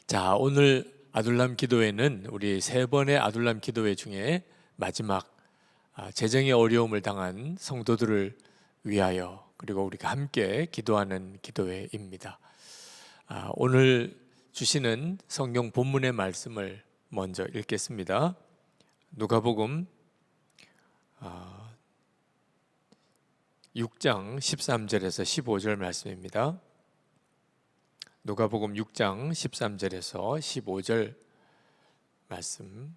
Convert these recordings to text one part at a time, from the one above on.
자, 오늘 아둘람 기도회는 우리 세 번의 아둘람 기도회 중에 마지막 재정의 어려움을 당한 성도들을 위하여 그리고 우리가 함께 기도하는 기도회입니다. 오늘 주시는 성경 본문의 말씀을 먼저 읽겠습니다. 누가복음 6장 13절에서 15절 말씀입니다. 누가복음 6장 13절에서 15절 말씀.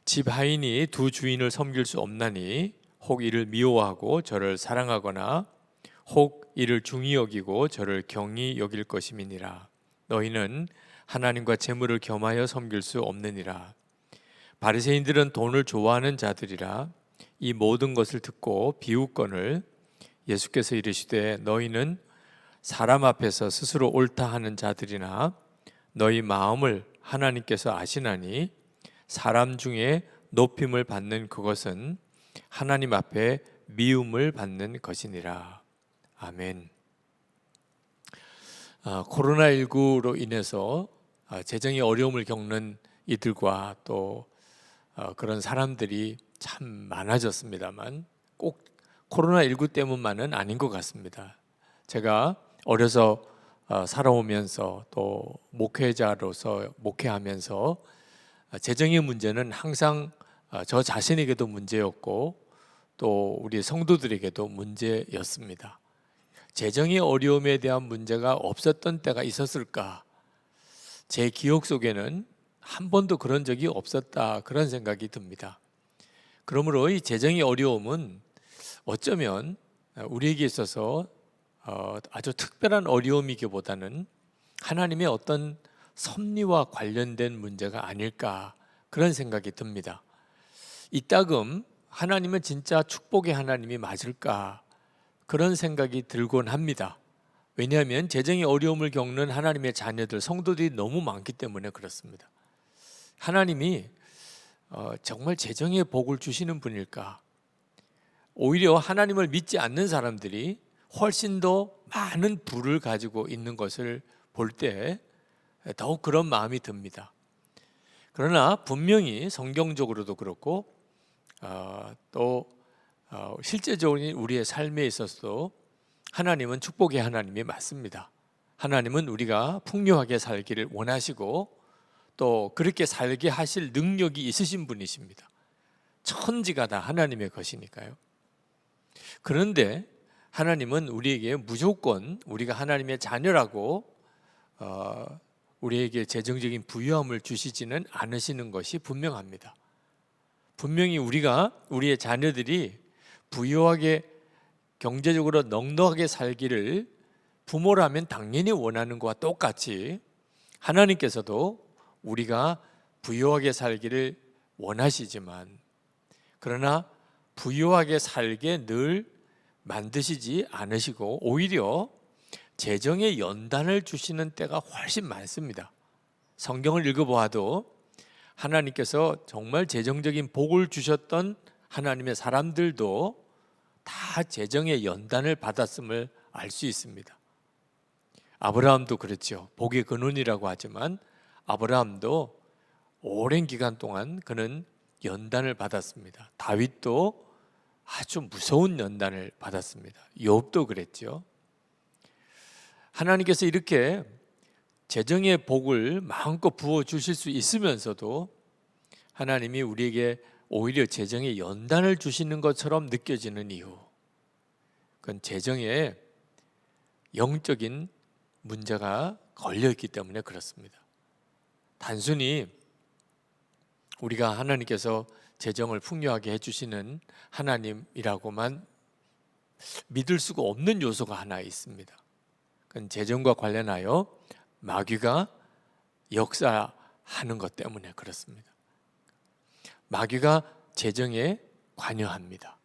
집 하인이 두 주인을 섬길 수 없나니 혹 이를 미워하고 저를 사랑하거나 혹 이를 중히 여기고 저를 경히 여길 것임이니라. 너희는 하나님과 재물을 겸하여 섬길 수 없느니라. 바리새인들은 돈을 좋아하는 자들이라. 이 모든 것을 듣고 비웃거늘 예수께서 이르시되 너희는 사람 앞에서 스스로 옳다 하는 자들이나 너희 마음을 하나님께서 아시나니 사람 중에 높임을 받는 그것은 하나님 앞에 미움을 받는 것이니라. 아멘. 코로나19로 인해서 재정의 어려움을 겪는 이들과 또 그런 사람들이 참 많아졌습니다만 꼭 코로나19 때문만은 아닌 것 같습니다. 제가 어려서 살아오면서 또 목회자로서 목회하면서 재정의 문제는 항상 저 자신에게도 문제였고 또 우리 성도들에게도 문제였습니다. 재정의 어려움에 대한 문제가 없었던 때가 있었을까? 제 기억 속에는 한 번도 그런 적이 없었다, 그런 생각이 듭니다. 그러므로 이 재정의 어려움은 어쩌면 우리에게 있어서 아주 특별한 어려움이기보다는 하나님의 어떤 섭리와 관련된 문제가 아닐까, 그런 생각이 듭니다. 이따금 하나님은 진짜 축복의 하나님이 맞을까, 그런 생각이 들곤 합니다. 왜냐하면 재정의 어려움을 겪는 하나님의 자녀들, 성도들이 너무 많기 때문에 그렇습니다. 하나님이 정말 재정의 복을 주시는 분일까? 오히려 하나님을 믿지 않는 사람들이 훨씬 더 많은 부를 가지고 있는 것을 볼 때 더욱 그런 마음이 듭니다. 그러나 분명히 성경적으로도 그렇고 또 실제적으로 우리의 삶에 있어서도 하나님은 축복의 하나님이 맞습니다. 하나님은 우리가 풍요하게 살기를 원하시고 또 그렇게 살게 하실 능력이 있으신 분이십니다. 천지가 다 하나님의 것이니까요. 그런데 하나님은 우리에게 무조건 우리가 하나님의 자녀라고 우리에게 재정적인 부유함을 주시지는 않으시는 것이 분명합니다. 분명히 우리의 자녀들이 부유하게 경제적으로 넉넉하게 살기를 부모라면 당연히 원하는 것과 똑같이 하나님께서도 우리가 부유하게 살기를 원하시지만 그러나 부유하게 살게 늘 만드시지 않으시고 오히려 재정의 연단을 주시는 때가 훨씬 많습니다. 성경을 읽어보아도 하나님께서 정말 재정적인 복을 주셨던 하나님의 사람들도 다 재정의 연단을 받았음을 알 수 있습니다. 아브라함도 그렇죠. 복의 근원이라고 하지만 아브라함도 오랜 기간 동안 그는 연단을 받았습니다. 다윗도 아주 무서운 연단을 받았습니다. 욥도 그랬죠. 하나님께서 이렇게 재정의 복을 마음껏 부어 주실 수 있으면서도 하나님이 우리에게 오히려 재정의 연단을 주시는 것처럼 느껴지는 이유, 그건 재정에 영적인 문제가 걸려있기 때문에 그렇습니다. 단순히 우리가 하나님께서 재정을 풍요하게 해주시는 하나님이라고만 믿을 수가 없는 요소가 하나 있습니다. 그건 재정과 관련하여 마귀가 역사하는 것 때문에 그렇습니다. 마귀가 재정에 관여합니다.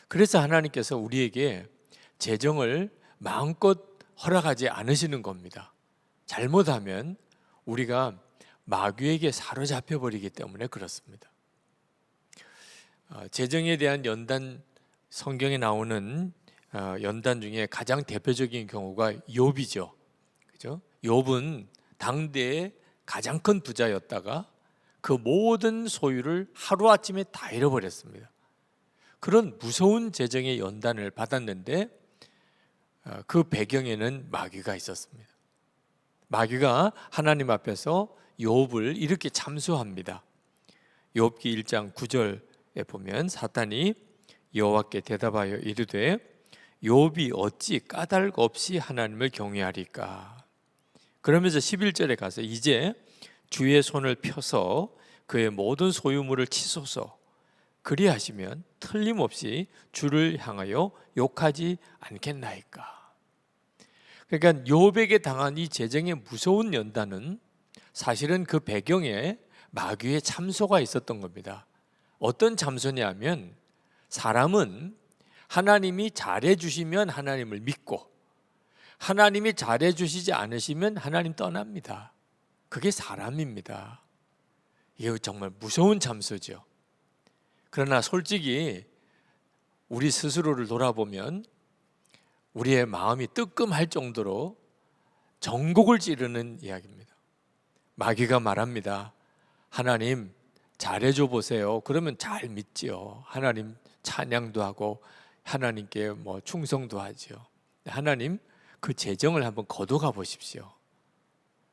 그래서 하나님께서 우리에게 재정을 마음껏 허락하지 않으시는 겁니다. 잘못하면 우리가 마귀에게 사로잡혀 버리기 때문에 그렇습니다. 재정에 대한 연단, 성경에 나오는 연단 중에 가장 대표적인 경우가 욥이죠. 그죠? 욥은 당대의 가장 큰 부자였다가 그 모든 소유를 하루아침에 다 잃어버렸습니다. 그런 무서운 재정의 연단을 받았는데 그 배경에는 마귀가 있었습니다. 마귀가 하나님 앞에서 욥을 이렇게 참수합니다. 욥기 1장 9절에 보면 사탄이 여호와께 대답하여 이르되 욥이 어찌 까닭 없이 하나님을 경외하리까. 그러면서 11절에 가서 이제 주의 손을 펴서 그의 모든 소유물을 치소서. 그리하시면 틀림없이 주를 향하여 욕하지 않겠나이까. 그러니까 욥에게 당한 이 재정의 무서운 연단은 사실은 그 배경에 마귀의 참소가 있었던 겁니다. 어떤 참소냐면 사람은 하나님이 잘해 주시면 하나님을 믿고 하나님이 잘해 주시지 않으시면 하나님 떠납니다. 그게 사람입니다. 이게 정말 무서운 참소죠. 그러나 솔직히 우리 스스로를 돌아보면 우리의 마음이 뜨끔할 정도로 전곡을 찌르는 이야기입니다. 마귀가 말합니다. 하나님 잘해줘 보세요. 그러면 잘 믿지요. 하나님 찬양도 하고 하나님께 충성도 하죠. 하나님 그 재정을 한번 거둬가 보십시오.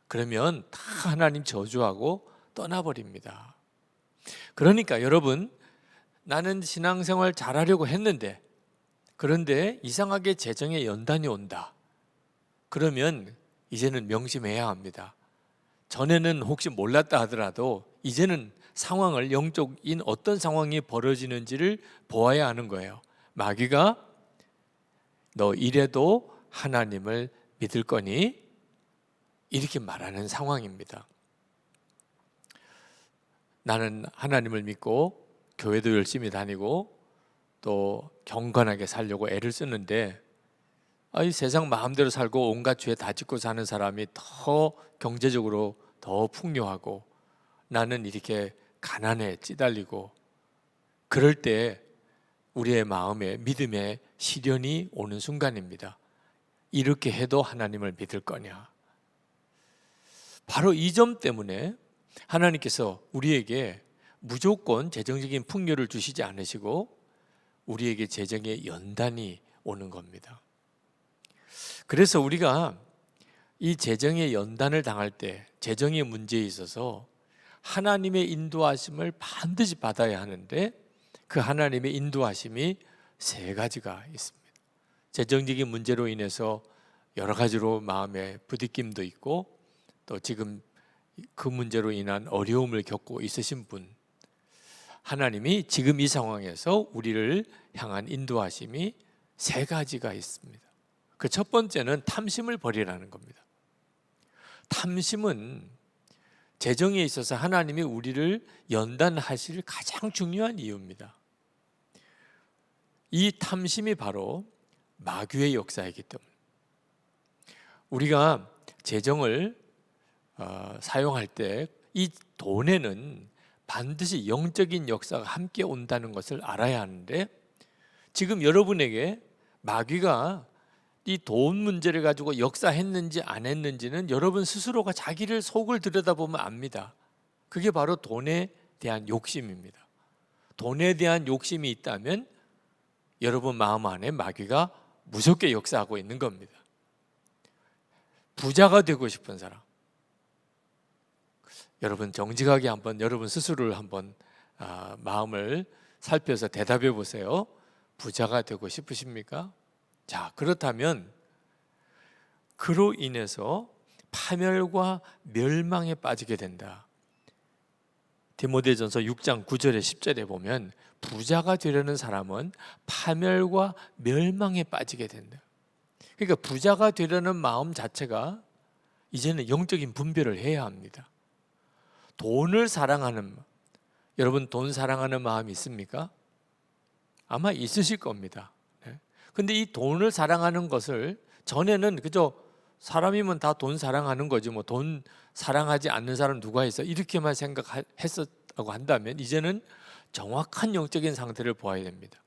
그러면 다 하나님 저주하고 떠나버립니다. 그러니까 여러분, 나는 신앙생활 잘하려고 했는데 그런데 이상하게 재정에 연단이 온다. 그러면 이제는 명심해야 합니다. 전에는 혹시 몰랐다 하더라도 이제는 상황을, 영적인 어떤 상황이 벌어지는지를 보아야 하는 거예요. 마귀가 너 이래도 하나님을 믿을 거니? 이렇게 말하는 상황입니다. 나는 하나님을 믿고 교회도 열심히 다니고 또 경건하게 살려고 애를 쓰는데 이 세상 마음대로 살고 온갖 죄 다 짓고 사는 사람이 더 경제적으로 더 풍요하고 나는 이렇게 가난에 찌달리고, 그럴 때 우리의 마음에 믿음의 시련이 오는 순간입니다. 이렇게 해도 하나님을 믿을 거냐? 바로 이 점 때문에 하나님께서 우리에게 무조건 재정적인 풍요를 주시지 않으시고 우리에게 재정의 연단이 오는 겁니다. 그래서 우리가 이 재정의 연단을 당할 때 재정의 문제에 있어서 하나님의 인도하심을 반드시 받아야 하는데 그 하나님의 인도하심이 세 가지가 있습니다. 재정적인 문제로 인해서 여러 가지로 마음에 부딪힘도 있고 또 지금 그 문제로 인한 어려움을 겪고 있으신 분, 하나님이 지금 이 상황에서 우리를 향한 인도하심이 세 가지가 있습니다. 그 첫 번째는 탐심을 버리라는 겁니다. 탐심은 재정에 있어서 하나님이 우리를 연단하실 가장 중요한 이유입니다. 이 탐심이 바로 마귀의 역사이기 때문에 우리가 재정을 사용할 때 이 돈에는 반드시 영적인 역사가 함께 온다는 것을 알아야 하는데 지금 여러분에게 마귀가 이 돈 문제를 가지고 역사했는지 안 했는지는 여러분 스스로가 자기를 속을 들여다보면 압니다. 그게 바로 돈에 대한 욕심입니다. 돈에 대한 욕심이 있다면 여러분 마음 안에 마귀가 무섭게 역사하고 있는 겁니다. 부자가 되고 싶은 사람, 여러분 정직하게 한번 여러분 스스로를 한번 마음을 살펴서 대답해 보세요. 부자가 되고 싶으십니까? 자, 그렇다면 그로 인해서 파멸과 멸망에 빠지게 된다. 디모데전서 6장 9절에 10절에 보면 부자가 되려는 사람은 파멸과 멸망에 빠지게 된다. 그러니까 부자가 되려는 마음 자체가 이제는 영적인 분별을 해야 합니다. 돈을 사랑하는, 여러분 돈 사랑하는 마음이 있습니까? 아마 있으실 겁니다. 근데 이 돈을 사랑하는 것을 전에는 그저 사람이면 다 돈 사랑하는 거지 뭐 돈 사랑하지 않는 사람 누가 있어 이렇게만 생각했었다고 한다면 이제는 정확한 영적인 상태를 보아야 됩니다.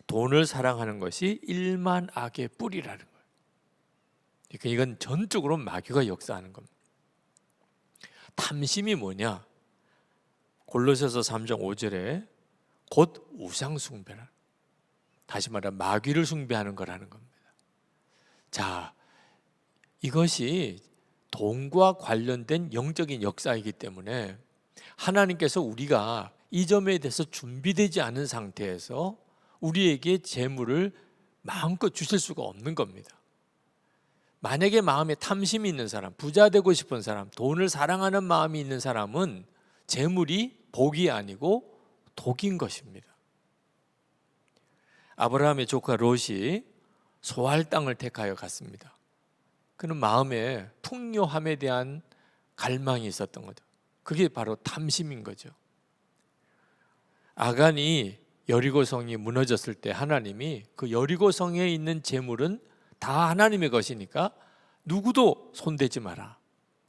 돈을 사랑하는 것이 일만 악의 뿌리라는 거예요. 그러니까 이건 전적으로 마귀가 역사하는 겁니다. 탐심이 뭐냐? 골로새서 3장 5절에 곧 우상 숭배라. 다시 말해 마귀를 숭배하는 거라는 겁니다. 자, 이것이 돈과 관련된 영적인 역사이기 때문에 하나님께서 우리가 이 점에 대해서 준비되지 않은 상태에서 우리에게 재물을 마음껏 주실 수가 없는 겁니다. 만약에 마음에 탐심이 있는 사람, 부자 되고 싶은 사람, 돈을 사랑하는 마음이 있는 사람은 재물이 복이 아니고 독인 것입니다. 아브라함의 조카 롯이 소할 땅을 택하여 갔습니다. 그는 마음에 풍요함에 대한 갈망이 있었던 거죠. 그게 바로 탐심인 거죠. 아간이 여리고성이 무너졌을 때 하나님이 그 여리고성에 있는 재물은 다 하나님의 것이니까 누구도 손대지 마라.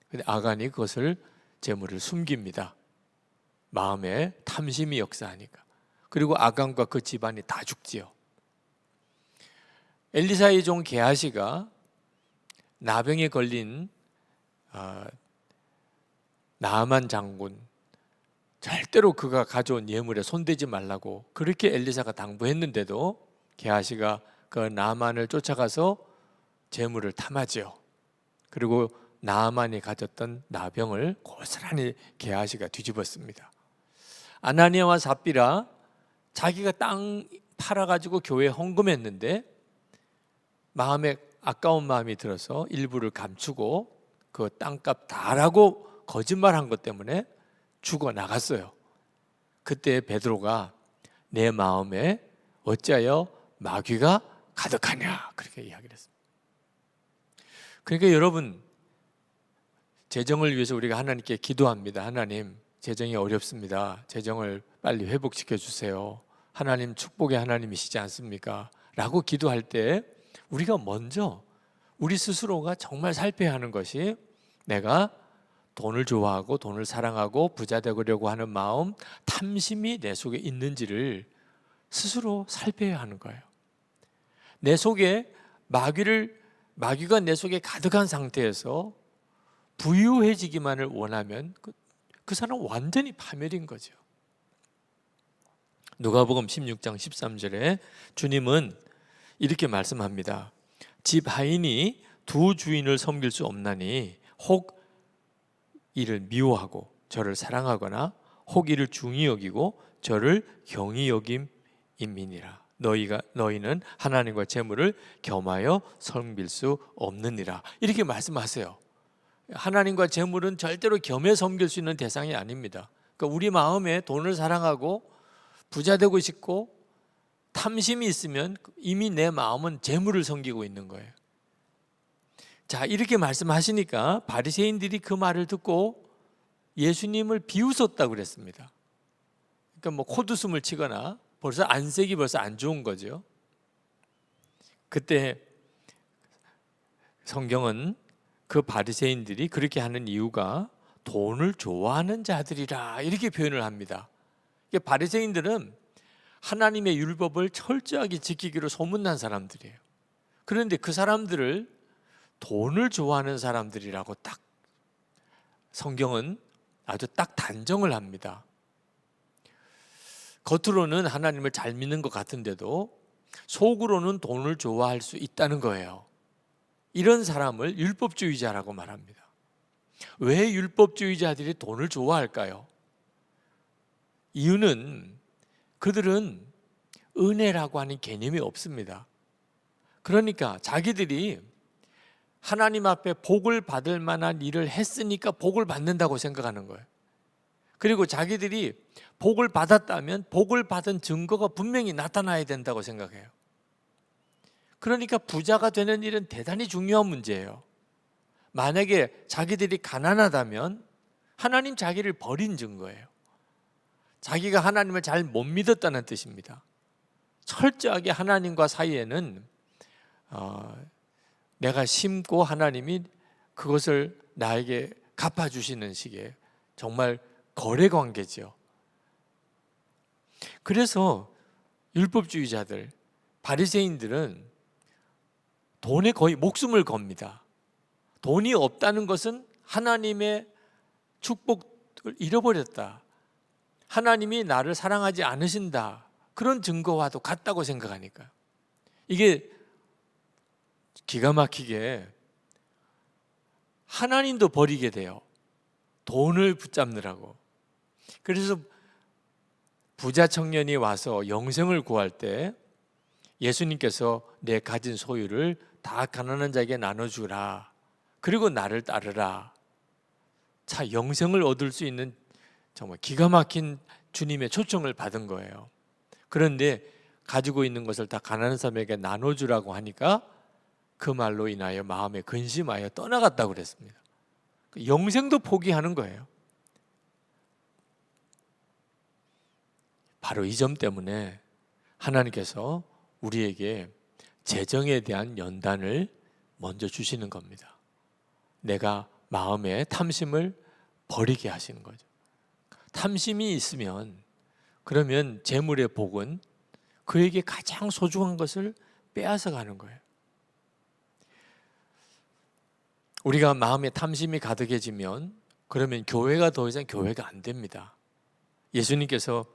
근데 아간이 그것을 재물을 숨깁니다. 마음에 탐심이 역사하니까. 그리고 아간과 그 집안이 다 죽지요. 엘리사의 종 게하시가 나병에 걸린 나아만 장군, 절대로 그가 가져온 예물에 손대지 말라고 그렇게 엘리사가 당부했는데도 게하시가 그 나아만을 쫓아가서 재물을 탐하지요. 그리고 나아만이 가졌던 나병을 고스란히 게하시가 뒤집었습니다. 아나니아와 삽비라 자기가 땅 팔아가지고 교회에 헌금했는데 마음에 아까운 마음이 들어서 일부를 감추고 그 땅값 다라고 거짓말한 것 때문에 죽어 나갔어요. 그때 베드로가 내 마음에 어찌하여 마귀가 가득하냐 그렇게 이야기를 했습니다. 그러니까 여러분, 재정을 위해서 우리가 하나님께 기도합니다. 하나님, 재정이 어렵습니다. 재정을 빨리 회복시켜 주세요. 하나님 축복의 하나님이시지 않습니까? 라고 기도할 때 우리가 먼저 우리 스스로가 정말 살펴야 하는 것이 내가 돈을 좋아하고 돈을 사랑하고 부자 되려고 하는 마음, 탐심이 내 속에 있는지를 스스로 살펴야 하는 거예요. 내 속에 마귀가 내 속에 가득한 상태에서 부유해지기만을 원하면 그 사람은 완전히 파멸인 거죠. 누가복음 16장 13절에 주님은 이렇게 말씀합니다. 집 하인이 두 주인을 섬길 수 없나니 혹 이를 미워하고 저를 사랑하거나 혹 이를 중히 여기고 저를 경히 여김이니라. 너희는 하나님과 재물을 겸하여 섬길 수 없느니라. 이렇게 말씀하세요. 하나님과 재물은 절대로 겸해 섬길 수 있는 대상이 아닙니다. 그러니까 우리 마음에 돈을 사랑하고 부자 되고 싶고 탐심이 있으면 이미 내 마음은 재물을 섬기고 있는 거예요. 자, 이렇게 말씀하시니까 바리새인들이 그 말을 듣고 예수님을 비웃었다고 그랬습니다. 그러니까 뭐 콧웃음을 치거나 벌써 안색이 벌써 안 좋은 거죠. 그때 성경은 그 바리새인들이 그렇게 하는 이유가 돈을 좋아하는 자들이라 이렇게 표현을 합니다. 바리새인들은 하나님의 율법을 철저하게 지키기로 소문난 사람들이에요. 그런데 그 사람들을 돈을 좋아하는 사람들이라고 딱 성경은 아주 딱 단정을 합니다. 겉으로는 하나님을 잘 믿는 것 같은데도 속으로는 돈을 좋아할 수 있다는 거예요. 이런 사람을 율법주의자라고 말합니다. 왜 율법주의자들이 돈을 좋아할까요? 이유는 그들은 은혜라고 하는 개념이 없습니다. 그러니까 자기들이 하나님 앞에 복을 받을 만한 일을 했으니까 복을 받는다고 생각하는 거예요. 그리고 자기들이 복을 받았다면 복을 받은 증거가 분명히 나타나야 된다고 생각해요. 그러니까 부자가 되는 일은 대단히 중요한 문제예요. 만약에 자기들이 가난하다면 하나님 자기를 버린 증거예요. 자기가 하나님을 잘 못 믿었다는 뜻입니다. 철저하게 하나님과 사이에는 내가 심고 하나님이 그것을 나에게 갚아주시는 식의 정말 거래 관계죠. 그래서 율법주의자들, 바리새인들은 돈에 거의 목숨을 겁니다. 돈이 없다는 것은 하나님의 축복을 잃어버렸다, 하나님이 나를 사랑하지 않으신다, 그런 증거와도 같다고 생각하니까 이게 기가 막히게 하나님도 버리게 돼요. 돈을 붙잡느라고. 그래서 부자 청년이 와서 영생을 구할 때 예수님께서 내 가진 소유를 다 가난한 자에게 나눠주라, 그리고 나를 따르라. 자, 영생을 얻을 수 있는 정말 기가 막힌 주님의 초청을 받은 거예요. 그런데 가지고 있는 것을 다 가난한 사람에게 나눠주라고 하니까 그 말로 인하여 마음에 근심하여 떠나갔다고 그랬습니다. 영생도 포기하는 거예요. 바로 이 점 때문에 하나님께서 우리에게 재정에 대한 연단을 먼저 주시는 겁니다. 내가 마음의 탐심을 버리게 하시는 거죠. 탐심이 있으면 그러면 재물의 복은 그에게 가장 소중한 것을 빼앗아 가는 거예요. 우리가 마음에 탐심이 가득해지면 그러면 교회가 더 이상 교회가 안 됩니다. 예수님께서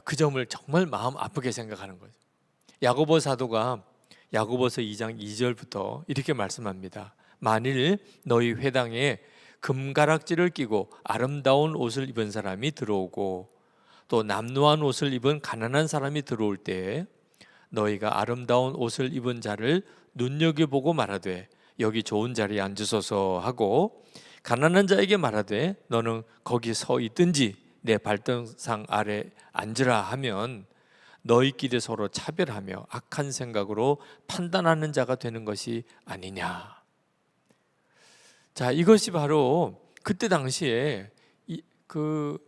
그 점을 정말 마음 아프게 생각하는 거죠. 야고보 사도가 야고보서 2장 2절부터 이렇게 말씀합니다. 만일 너희 회당에 금가락지를 끼고 아름다운 옷을 입은 사람이 들어오고 또 남루한 옷을 입은 가난한 사람이 들어올 때에 너희가 아름다운 옷을 입은 자를 눈여겨보고 말하되 여기 좋은 자리에 앉으소서 하고 가난한 자에게 말하되 너는 거기 서 있든지 내 발등상 아래 앉으라 하면 너희끼리 서로 차별하며 악한 생각으로 판단하는 자가 되는 것이 아니냐. 자, 이것이 바로 그때 당시에 그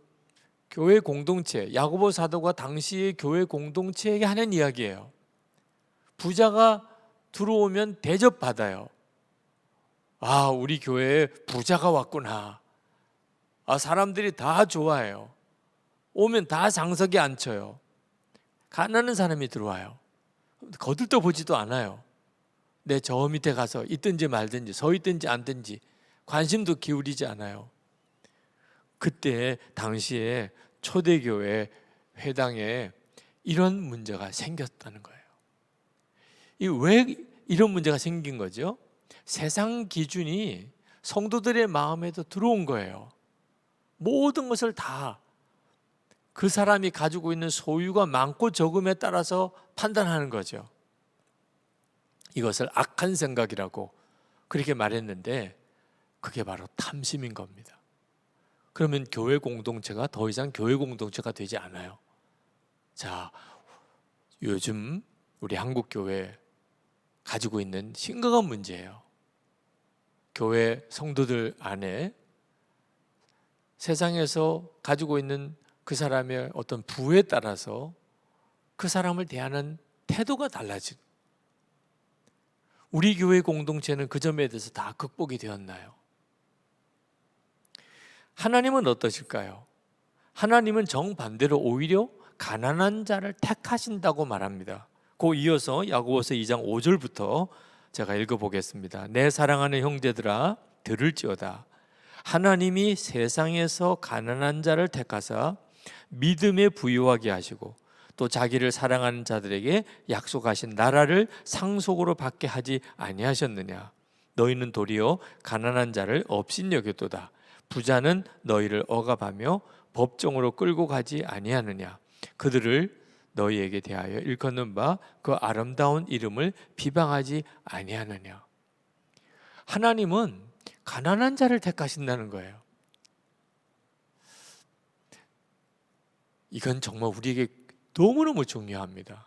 교회 공동체, 야고보 사도가 당시의 교회 공동체에게 하는 이야기예요. 부자가 들어오면 대접받아요. 아, 우리 교회에 부자가 왔구나. 아, 사람들이 다 좋아해요. 오면 다 장석에 앉혀요. 가난한 사람이 들어와요. 거들떠 보지도 않아요. 내 저 밑에 가서 있든지 말든지 서 있든지 앉든지 관심도 기울이지 않아요. 그때 당시에 초대교회 회당에 이런 문제가 생겼다는 거예요. 왜 이런 문제가 생긴 거죠? 세상 기준이 성도들의 마음에도 들어온 거예요. 모든 것을 다 그 사람이 가지고 있는 소유가 많고 적음에 따라서 판단하는 거죠. 이것을 악한 생각이라고 그렇게 말했는데 그게 바로 탐심인 겁니다. 그러면 교회 공동체가 더 이상 교회 공동체가 되지 않아요. 자, 요즘 우리 한국 교회 가지고 있는 심각한 문제예요. 교회 성도들 안에 세상에서 가지고 있는 그 사람의 어떤 부에 따라서 그 사람을 대하는 태도가 달라지고, 우리 교회 공동체는 그 점에 대해서 다 극복이 되었나요? 하나님은 어떠실까요? 하나님은 정반대로 오히려 가난한 자를 택하신다고 말합니다. 그 이어서 야고보서 2장 5절부터 제가 읽어보겠습니다. 내 사랑하는 형제들아 들을지어다. 하나님이 세상에서 가난한 자를 택하사 믿음에 부유하게 하시고 또 자기를 사랑하는 자들에게 약속하신 나라를 상속으로 받게 하지 아니하셨느냐. 너희는 도리어 가난한 자를 업신여겼도다. 부자는 너희를 억압하며 법정으로 끌고 가지 아니하느냐. 그들을 너희에게 대하여 일컫는 바 그 아름다운 이름을 비방하지 아니하느냐. 하나님은 가난한 자를 택하신다는 거예요. 이건 정말 우리에게 너무너무 중요합니다.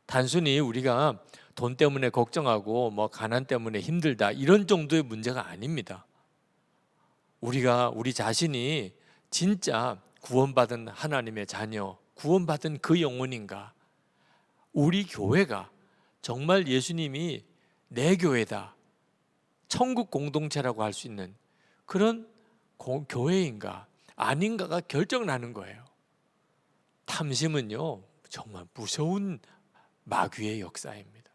단순히 우리가 돈 때문에 걱정하고 가난 때문에 힘들다 이런 정도의 문제가 아닙니다. 우리가 우리 자신이 진짜 구원받은 하나님의 자녀, 구원받은 그 영혼인가, 우리 교회가 정말 예수님이 내 교회다, 천국 공동체라고 할 수 있는 그런 교회인가 아닌가가 결정나는 거예요. 탐심은요 정말 무서운 마귀의 역사입니다.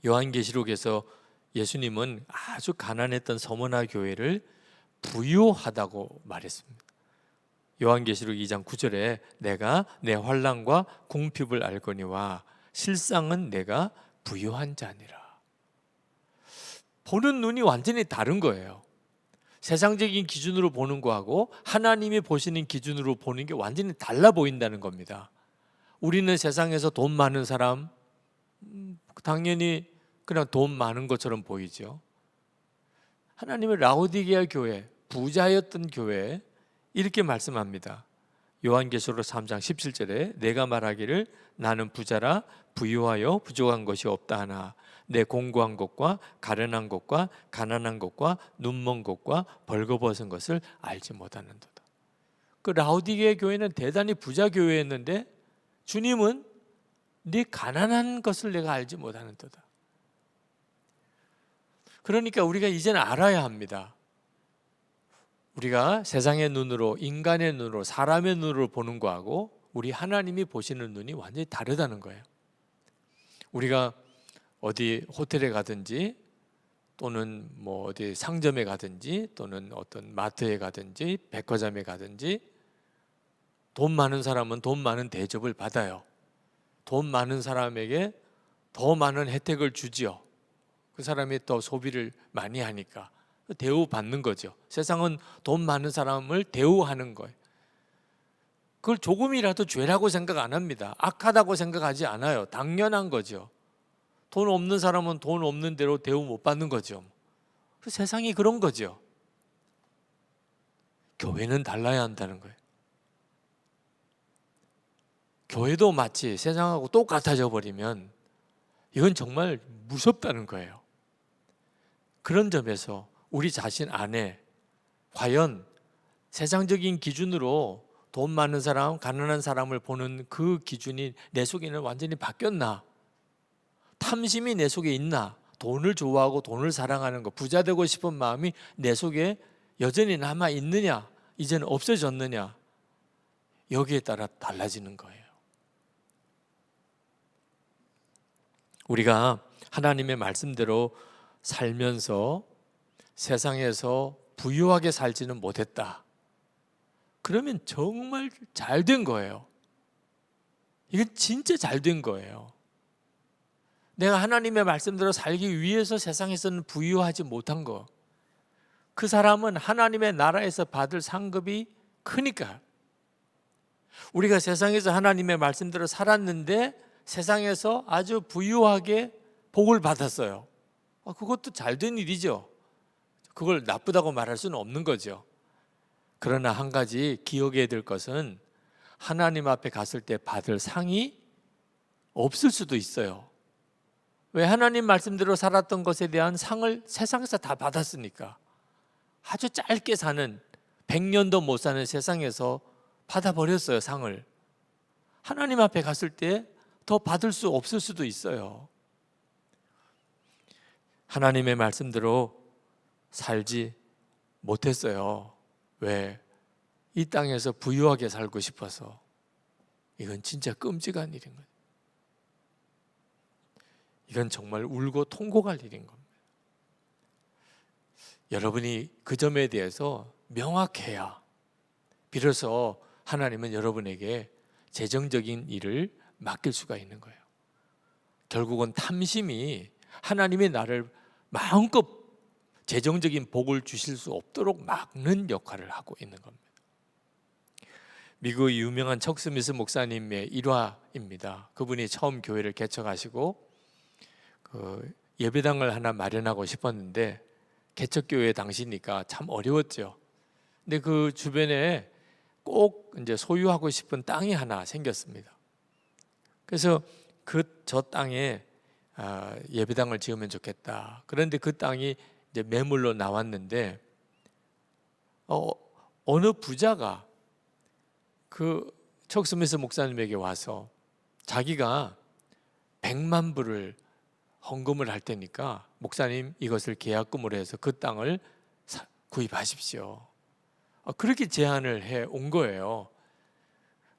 요한계시록에서 예수님은 아주 가난했던 서머나 교회를 부유하다고 말했습니다. 요한계시록 2장 9절에 내가 내 환난과 궁핍을 알거니와 실상은 내가 부유한 자니라. 보는 눈이 완전히 다른 거예요. 세상적인 기준으로 보는 거하고 하나님이 보시는 기준으로 보는 게 완전히 달라 보인다는 겁니다. 우리는 세상에서 돈 많은 사람, 당연히 그냥 돈 많은 것처럼 보이죠. 하나님의 라오디게아 교회, 부자였던 교회 이렇게 말씀합니다. 요한계시록 3장 17절에 내가 말하기를 나는 부자라 부유하여 부족한 것이 없다 하나 내 공고한 것과 가련한 것과 가난한 것과 눈먼 것과 벌거벗은 것을 알지 못하는도다. 그 라오디게아 교회는 대단히 부자 교회였는데 주님은 네 가난한 것을 내가 알지 못하는도다. 그러니까 우리가 이제는 알아야 합니다. 우리가 세상의 눈으로, 인간의 눈으로, 사람의 눈으로 보는 거하고 우리 하나님이 보시는 눈이 완전히 다르다는 거예요. 우리가 어디 호텔에 가든지 또는 뭐 어디 상점에 가든지 또는 어떤 마트에 가든지 백화점에 가든지 돈 많은 사람은 돈 많은 대접을 받아요. 돈 많은 사람에게 더 많은 혜택을 주지요. 그 사람이 더 소비를 많이 하니까 대우받는 거죠. 세상은 돈 많은 사람을 대우하는 거예요. 그걸 조금이라도 죄라고 생각 안 합니다. 악하다고 생각하지 않아요. 당연한 거죠. 돈 없는 사람은 돈 없는 대로 대우 못 받는 거죠. 그 세상이 그런 거죠. 교회는 달라야 한다는 거예요. 교회도 마치 세상하고 똑같아져 버리면 이건 정말 무섭다는 거예요. 그런 점에서 우리 자신 안에 과연 세상적인 기준으로 돈 많은 사람, 가난한 사람을 보는 그 기준이 내 속에는 완전히 바뀌었나? 탐심이 내 속에 있나? 돈을 좋아하고 돈을 사랑하는 것, 부자 되고 싶은 마음이 내 속에 여전히 남아 있느냐? 이제는 없어졌느냐? 여기에 따라 달라지는 거예요. 우리가 하나님의 말씀대로 살면서 세상에서 부유하게 살지는 못했다. 그러면 정말 잘 된 거예요. 이건 진짜 잘 된 거예요. 내가 하나님의 말씀대로 살기 위해서 세상에서는 부유하지 못한 거. 그 사람은 하나님의 나라에서 받을 상급이 크니까. 우리가 세상에서 하나님의 말씀대로 살았는데 세상에서 아주 부유하게 복을 받았어요. 그것도 잘된 일이죠. 그걸 나쁘다고 말할 수는 없는 거죠. 그러나 한 가지 기억해야 될 것은 하나님 앞에 갔을 때 받을 상이 없을 수도 있어요. 왜? 하나님 말씀대로 살았던 것에 대한 상을 세상에서 다 받았으니까. 아주 짧게 사는 100년도 못 사는 세상에서 받아버렸어요, 상을. 하나님 앞에 갔을 때 더 받을 수 없을 수도 있어요. 하나님의 말씀대로 살지 못했어요. 왜? 이 땅에서 부유하게 살고 싶어서. 이건 진짜 끔찍한 일인 거예요. 이건 정말 울고 통곡할 일인 겁니다. 여러분이 그 점에 대해서 명확해야 비로소 하나님은 여러분에게 재정적인 일을 맡길 수가 있는 거예요. 결국은 탐심이 하나님의 나를 마음껏 재정적인 복을 주실 수 없도록 막는 역할을 하고 있는 겁니다. 미국의 유명한 척 스미스 목사님의 일화입니다. 그분이 처음 교회를 개척하시고 예배당을 하나 마련하고 싶었는데 개척교회 당시니까 참 어려웠죠. 근데 그 주변에 꼭 이제 소유하고 싶은 땅이 하나 생겼습니다. 그래서 저 땅에 예배당을 지으면 좋겠다. 그런데 그 땅이 이제 매물로 나왔는데 어느 부자가 그 척 스미스 목사님에게 와서 자기가 100만 불을 헌금을 할 테니까 목사님 이것을 계약금으로 해서 그 땅을 구입하십시오. 그렇게 제안을 해 온 거예요.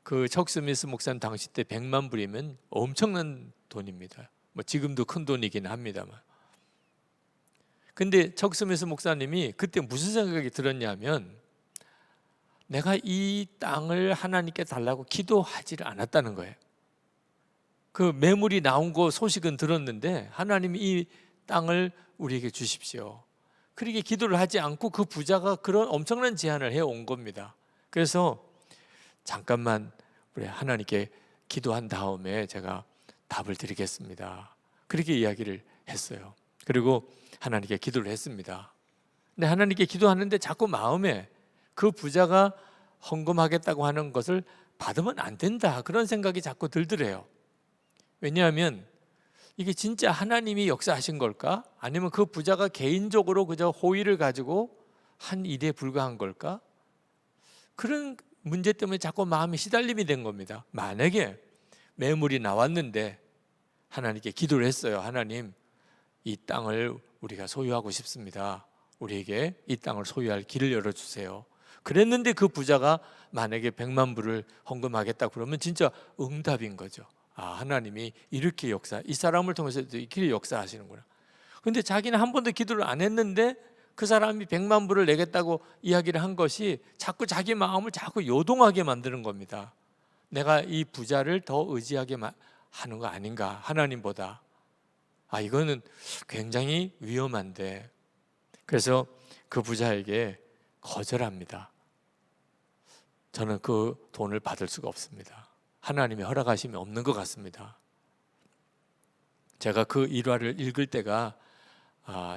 그 척 스미스 목사님 당시 때 100만 불이면 엄청난 돈입니다. 뭐 지금도 큰 돈이긴 합니다만. 근데 척스미스 목사님이 그때 무슨 생각이 들었냐면 내가 이 땅을 하나님께 달라고 기도하지를 않았다는 거예요. 그 매물이 나온 거 소식은 들었는데 하나님이 이 땅을 우리에게 주십시오. 그렇게 기도를 하지 않고 그 부자가 그런 엄청난 제안을 해온 겁니다. 그래서 잠깐만 우리 하나님께 기도한 다음에 제가 답을 드리겠습니다. 그렇게 이야기를 했어요. 그리고 하나님께 기도를 했습니다. 근데 하나님께 기도하는데 자꾸 마음에 그 부자가 헌금하겠다고 하는 것을 받으면 안 된다, 그런 생각이 자꾸 들더래요. 왜냐하면 이게 진짜 하나님이 역사하신 걸까? 아니면 그 부자가 개인적으로 그저 호의를 가지고 한 일에 불과한 걸까? 그런 문제 때문에 자꾸 마음이 시달림이 된 겁니다. 만약에 매물이 나왔는데 하나님께 기도를 했어요. 하나님, 이 땅을 우리가 소유하고 싶습니다. 우리에게 이 땅을 소유할 길을 열어주세요. 그랬는데 그 부자가 만약에 100만 불을 헌금하겠다 그러면 진짜 응답인 거죠. 아, 하나님이 이렇게 이 사람을 통해서 이렇게 역사하시는구나. 근데 자기는 한 번도 기도를 안 했는데 그 사람이 100만 불을 내겠다고 이야기를 한 것이 자꾸 자기 마음을 자꾸 요동하게 만드는 겁니다. 내가 이 부자를 더 의지하게 하는 거 아닌가, 하나님보다. 아, 이거는 굉장히 위험한데, 그래서 그 부자에게 거절합니다. 저는 그 돈을 받을 수가 없습니다. 하나님이 허락하심이 없는 것 같습니다. 제가 그 일화를 읽을 때가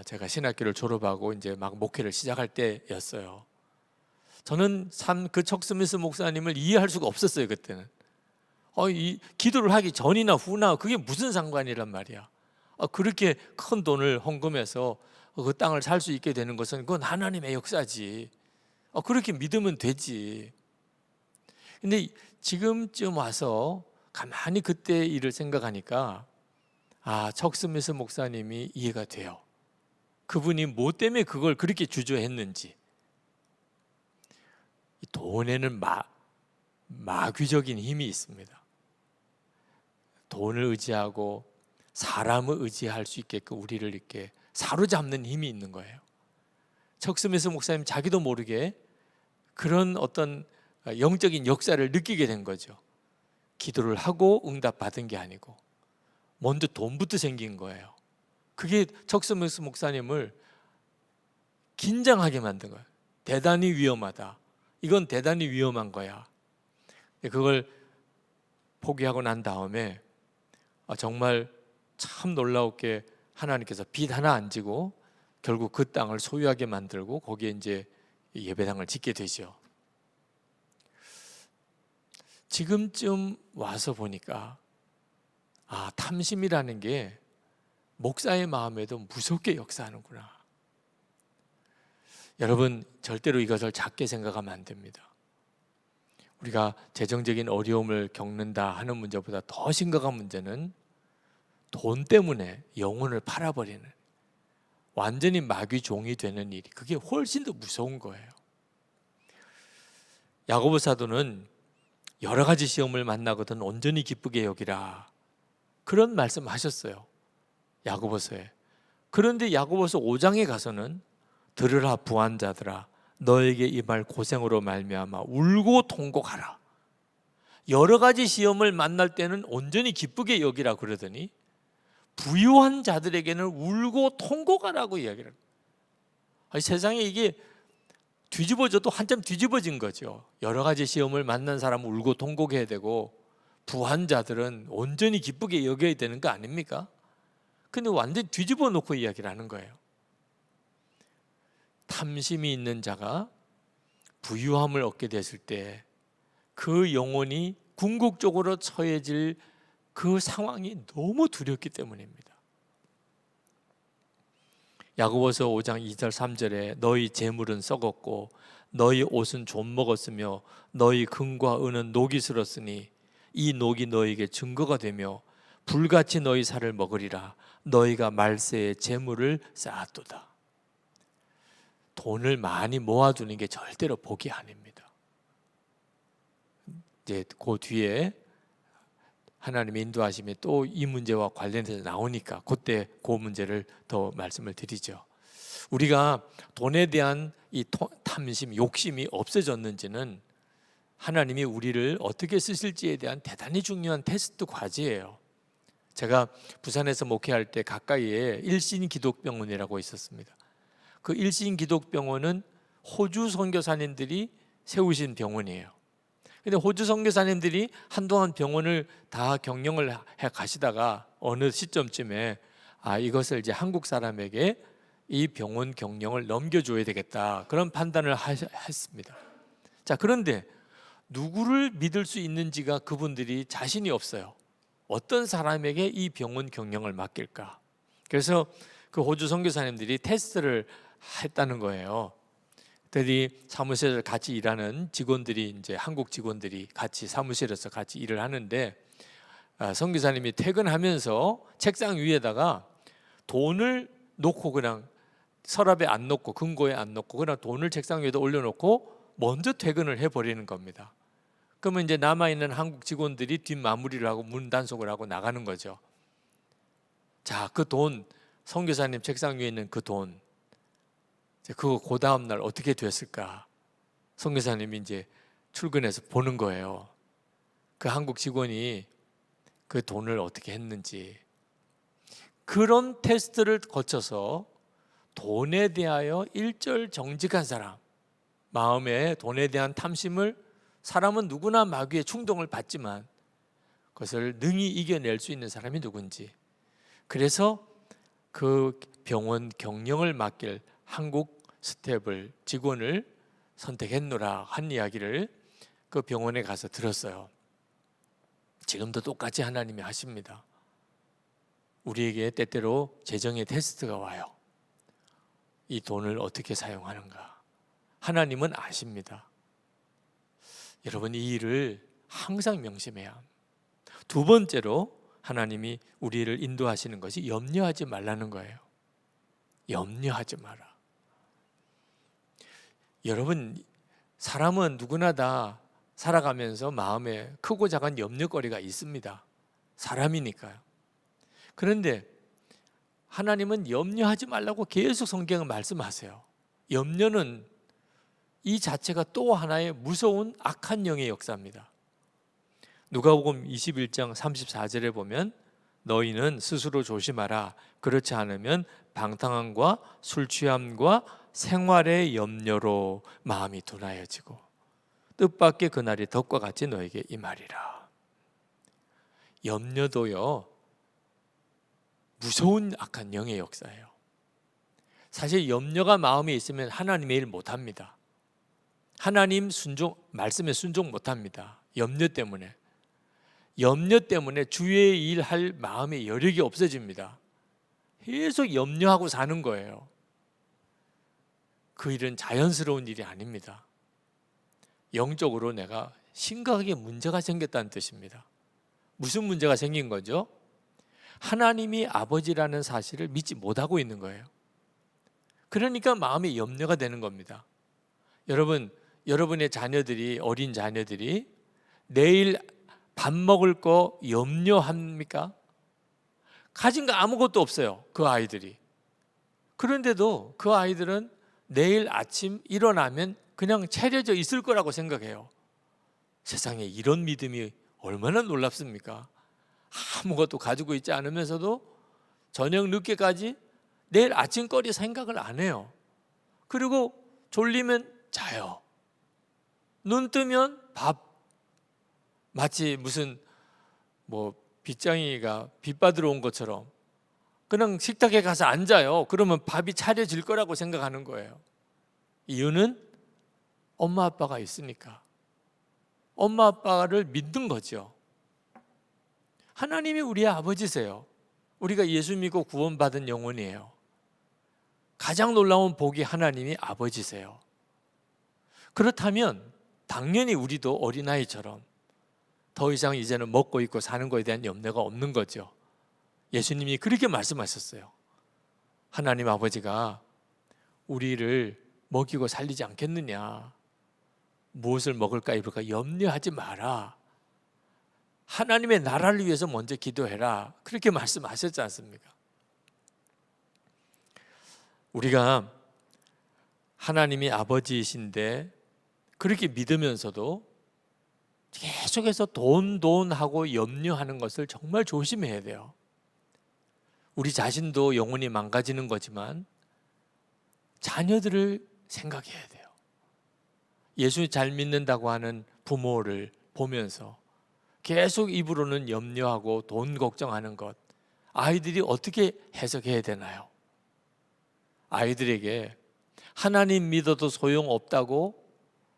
제가 신학교를 졸업하고 이제 막 목회를 시작할 때였어요. 저는 참 그 척스미스 목사님을 이해할 수가 없었어요. 그때는 이 기도를 하기 전이나 후나 그게 무슨 상관이란 말이야. 그렇게 큰 돈을 헌금해서 그 땅을 살 수 있게 되는 것은 그건 하나님의 역사지. 그렇게 믿으면 되지. 근데 지금쯤 와서 가만히 그때 일을 생각하니까 척스미스 목사님이 이해가 돼요. 그분이 뭐 때문에 그걸 그렇게 주저했는지. 돈에는 마귀적인 힘이 있습니다. 돈을 의지하고 사람을 의지할 수 있게끔 우리를 이렇게 사로잡는 힘이 있는 거예요. 척스미스 목사님 자기도 모르게 그런 어떤 영적인 역사를 느끼게 된 거죠. 기도를 하고 응답받은 게 아니고 먼저 돈부터 생긴 거예요. 그게 척스미스 목사님을 긴장하게 만든 거예요. 대단히 위험하다. 이건 대단히 위험한 거야. 그걸 포기하고 난 다음에 정말 참 놀라웠게 하나님께서 빚 하나 안 지고 결국 그 땅을 소유하게 만들고 거기에 이제 예배당을 짓게 되죠. 지금쯤 와서 보니까 탐심이라는 게 목사의 마음에도 무섭게 역사하는구나. 여러분, 절대로 이것을 작게 생각하면 안 됩니다. 우리가 재정적인 어려움을 겪는다 하는 문제보다 더 심각한 문제는 돈 때문에 영혼을 팔아버리는, 완전히 마귀 종이 되는 일이, 그게 훨씬 더 무서운 거예요. 야고보 사도는 여러 가지 시험을 만나거든 온전히 기쁘게 여기라, 그런 말씀하셨어요, 야고보서에. 그런데 야고보서 5장에 가서는 들으라 부한자들아, 너에게 이 말 고생으로 말미암아 울고 통곡하라. 여러 가지 시험을 만날 때는 온전히 기쁘게 여기라 그러더니 부유한 자들에게는 울고 통곡하라고 이야기를 해요. 세상에 이게 뒤집어져도 한참 뒤집어진 거죠. 여러 가지 시험을 만난 사람은 울고 통곡해야 되고 부한 자들은 온전히 기쁘게 여겨야 되는 거 아닙니까? 근데 완전히 뒤집어 놓고 이야기를 하는 거예요. 탐심이 있는 자가 부유함을 얻게 됐을 때 그 영혼이 궁극적으로 처해질 그 상황이 너무 두렵기 때문입니다. 야고보서 5장 2절 3절에 너희 재물은 썩었고 너희 옷은 좀 먹었으며 너희 금과 은은 녹이 슬었으니 이 녹이 너희에게 증거가 되며 불같이 너희 살을 먹으리라. 너희가 말세에 재물을 쌓았도다. 돈을 많이 모아두는 게 절대로 복이 아닙니다. 이제 그 뒤에 하나님의 인도하심이 또 이 문제와 관련해서 나오니까 그때 그 문제를 더 말씀을 드리죠. 우리가 돈에 대한 이 탐심, 욕심이 없어졌는지는 하나님이 우리를 어떻게 쓰실지에 대한 대단히 중요한 테스트 과제예요. 제가 부산에서 목회할 때 가까이에 일신기독병원이라고 있었습니다. 그 일신기독병원은 호주 선교사님들이 세우신 병원이에요. 근데 호주 선교사님들이 한동안 병원을 다 경영을 해 가시다가 어느 시점쯤에 이것을 이제 한국 사람에게 이 병원 경영을 넘겨줘야 되겠다, 그런 판단을 했습니다. 자, 그런데 누구를 믿을 수 있는지가 그분들이 자신이 없어요. 어떤 사람에게 이 병원 경영을 맡길까? 그래서 그 호주 선교사님들이 테스트를 했다는 거예요. 그들이 사무실에서 같이 일하는 직원들이, 이제 한국 직원들이 같이 사무실에서 같이 일을 하는데, 선교사님이 퇴근하면서 책상 위에다가 돈을 놓고, 그냥 서랍에 안 놓고 금고에 안 놓고 그냥 돈을 책상 위에다 올려놓고 먼저 퇴근을 해버리는 겁니다. 그러면 이제 남아있는 한국 직원들이 뒷마무리를 하고 문 단속을 하고 나가는 거죠. 자, 그 돈, 선교사님 책상 위에 있는 그 돈, 그거 그 다음 날 어떻게 됐을까? 선교사님이 이제 출근해서 보는 거예요. 그 한국 직원이 그 돈을 어떻게 했는지. 그런 테스트를 거쳐서 돈에 대하여 일절 정직한 사람, 마음에 돈에 대한 탐심을, 사람은 누구나 마귀의 충동을 받지만 그것을 능히 이겨낼 수 있는 사람이 누군지, 그래서 그 병원 경영을 맡길 한국 스텝을, 직원을 선택했노라 한 이야기를 그 병원에 가서 들었어요. 지금도 똑같이 하나님이 하십니다. 우리에게 때때로 재정의 테스트가 와요. 이 돈을 어떻게 사용하는가 하나님은 아십니다. 여러분, 이 일을 항상 명심해야 합니다. 두 번째로 하나님이 우리를 인도하시는 것이 염려하지 말라는 거예요. 염려하지 마라. 여러분, 사람은 누구나 다 살아가면서 마음에 크고 작은 염려거리가 있습니다. 사람이니까요. 그런데 하나님은 염려하지 말라고 계속 성경을 말씀하세요. 염려는 이 자체가 또 하나의 무서운 악한 영의 역사입니다. 누가복음 21장 34절에 보면 너희는 스스로 조심하라. 그렇지 않으면 방탕함과 술 취함과 생활의 염려로 마음이 둔하여지고 뜻밖의 그날이 덕과 같이 너에게 임하리라. 염려도요, 무서운 악한 영의 역사예요. 사실 염려가 마음에 있으면 하나님의 일 못합니다. 하나님 말씀에 순종 못합니다. 염려 때문에 주의 일 할 마음의 여력이 없어집니다. 계속 염려하고 사는 거예요. 그 일은 자연스러운 일이 아닙니다. 영적으로 내가 심각하게 문제가 생겼다는 뜻입니다. 무슨 문제가 생긴 거죠? 하나님이 아버지라는 사실을 믿지 못하고 있는 거예요. 그러니까 마음에 염려가 되는 겁니다. 여러분의 자녀들이, 어린 자녀들이 내일 밥 먹을 거 염려합니까? 가진 거 아무것도 없어요, 그 아이들이. 그런데도 그 아이들은 내일 아침 일어나면 그냥 차려져 있을 거라고 생각해요. 세상에 이런 믿음이 얼마나 놀랍습니까? 아무것도 가지고 있지 않으면서도 저녁 늦게까지 내일 아침거리 생각을 안 해요. 그리고 졸리면 자요. 눈 뜨면 밥. 마치 무슨 빚쟁이가 빚 받으러 온 것처럼 그냥 식탁에 가서 앉아요. 그러면 밥이 차려질 거라고 생각하는 거예요. 이유는 엄마 아빠가 있으니까. 엄마 아빠를 믿는 거죠. 하나님이 우리의 아버지세요. 우리가 예수 믿고 구원받은 영혼이에요. 가장 놀라운 복이 하나님이 아버지세요. 그렇다면 당연히 우리도 어린아이처럼 더 이상 이제는 먹고 입고 사는 것에 대한 염려가 없는 거죠. 예수님이 그렇게 말씀하셨어요. 하나님 아버지가 우리를 먹이고 살리지 않겠느냐. 무엇을 먹을까 입을까 염려하지 마라. 하나님의 나라를 위해서 먼저 기도해라. 그렇게 말씀하셨지 않습니까? 우리가 하나님이 아버지이신데 그렇게 믿으면서도 계속해서 돈 하고 염려하는 것을 정말 조심해야 돼요. 우리 자신도 영혼이 망가지는 거지만 자녀들을 생각해야 돼요. 예수 잘 믿는다고 하는 부모를 보면서 계속 입으로는 염려하고 돈 걱정하는 것, 아이들이 어떻게 해석해야 되나요? 아이들에게 하나님 믿어도 소용없다고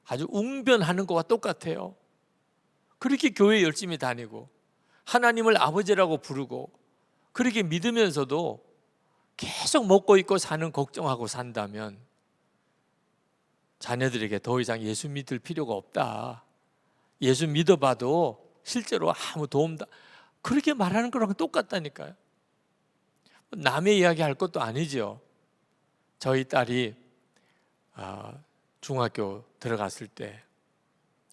아주 웅변하는 것과 똑같아요. 그렇게 교회 열심히 다니고 하나님을 아버지라고 부르고 그렇게 믿으면서도 계속 먹고 있고 사는 걱정하고 산다면 자녀들에게 더 이상 예수 믿을 필요가 없다. 예수 믿어봐도 실제로 아무 도움 그렇게 말하는 거랑 똑같다니까요. 남의 이야기 할 것도 아니죠. 저희 딸이 중학교 들어갔을 때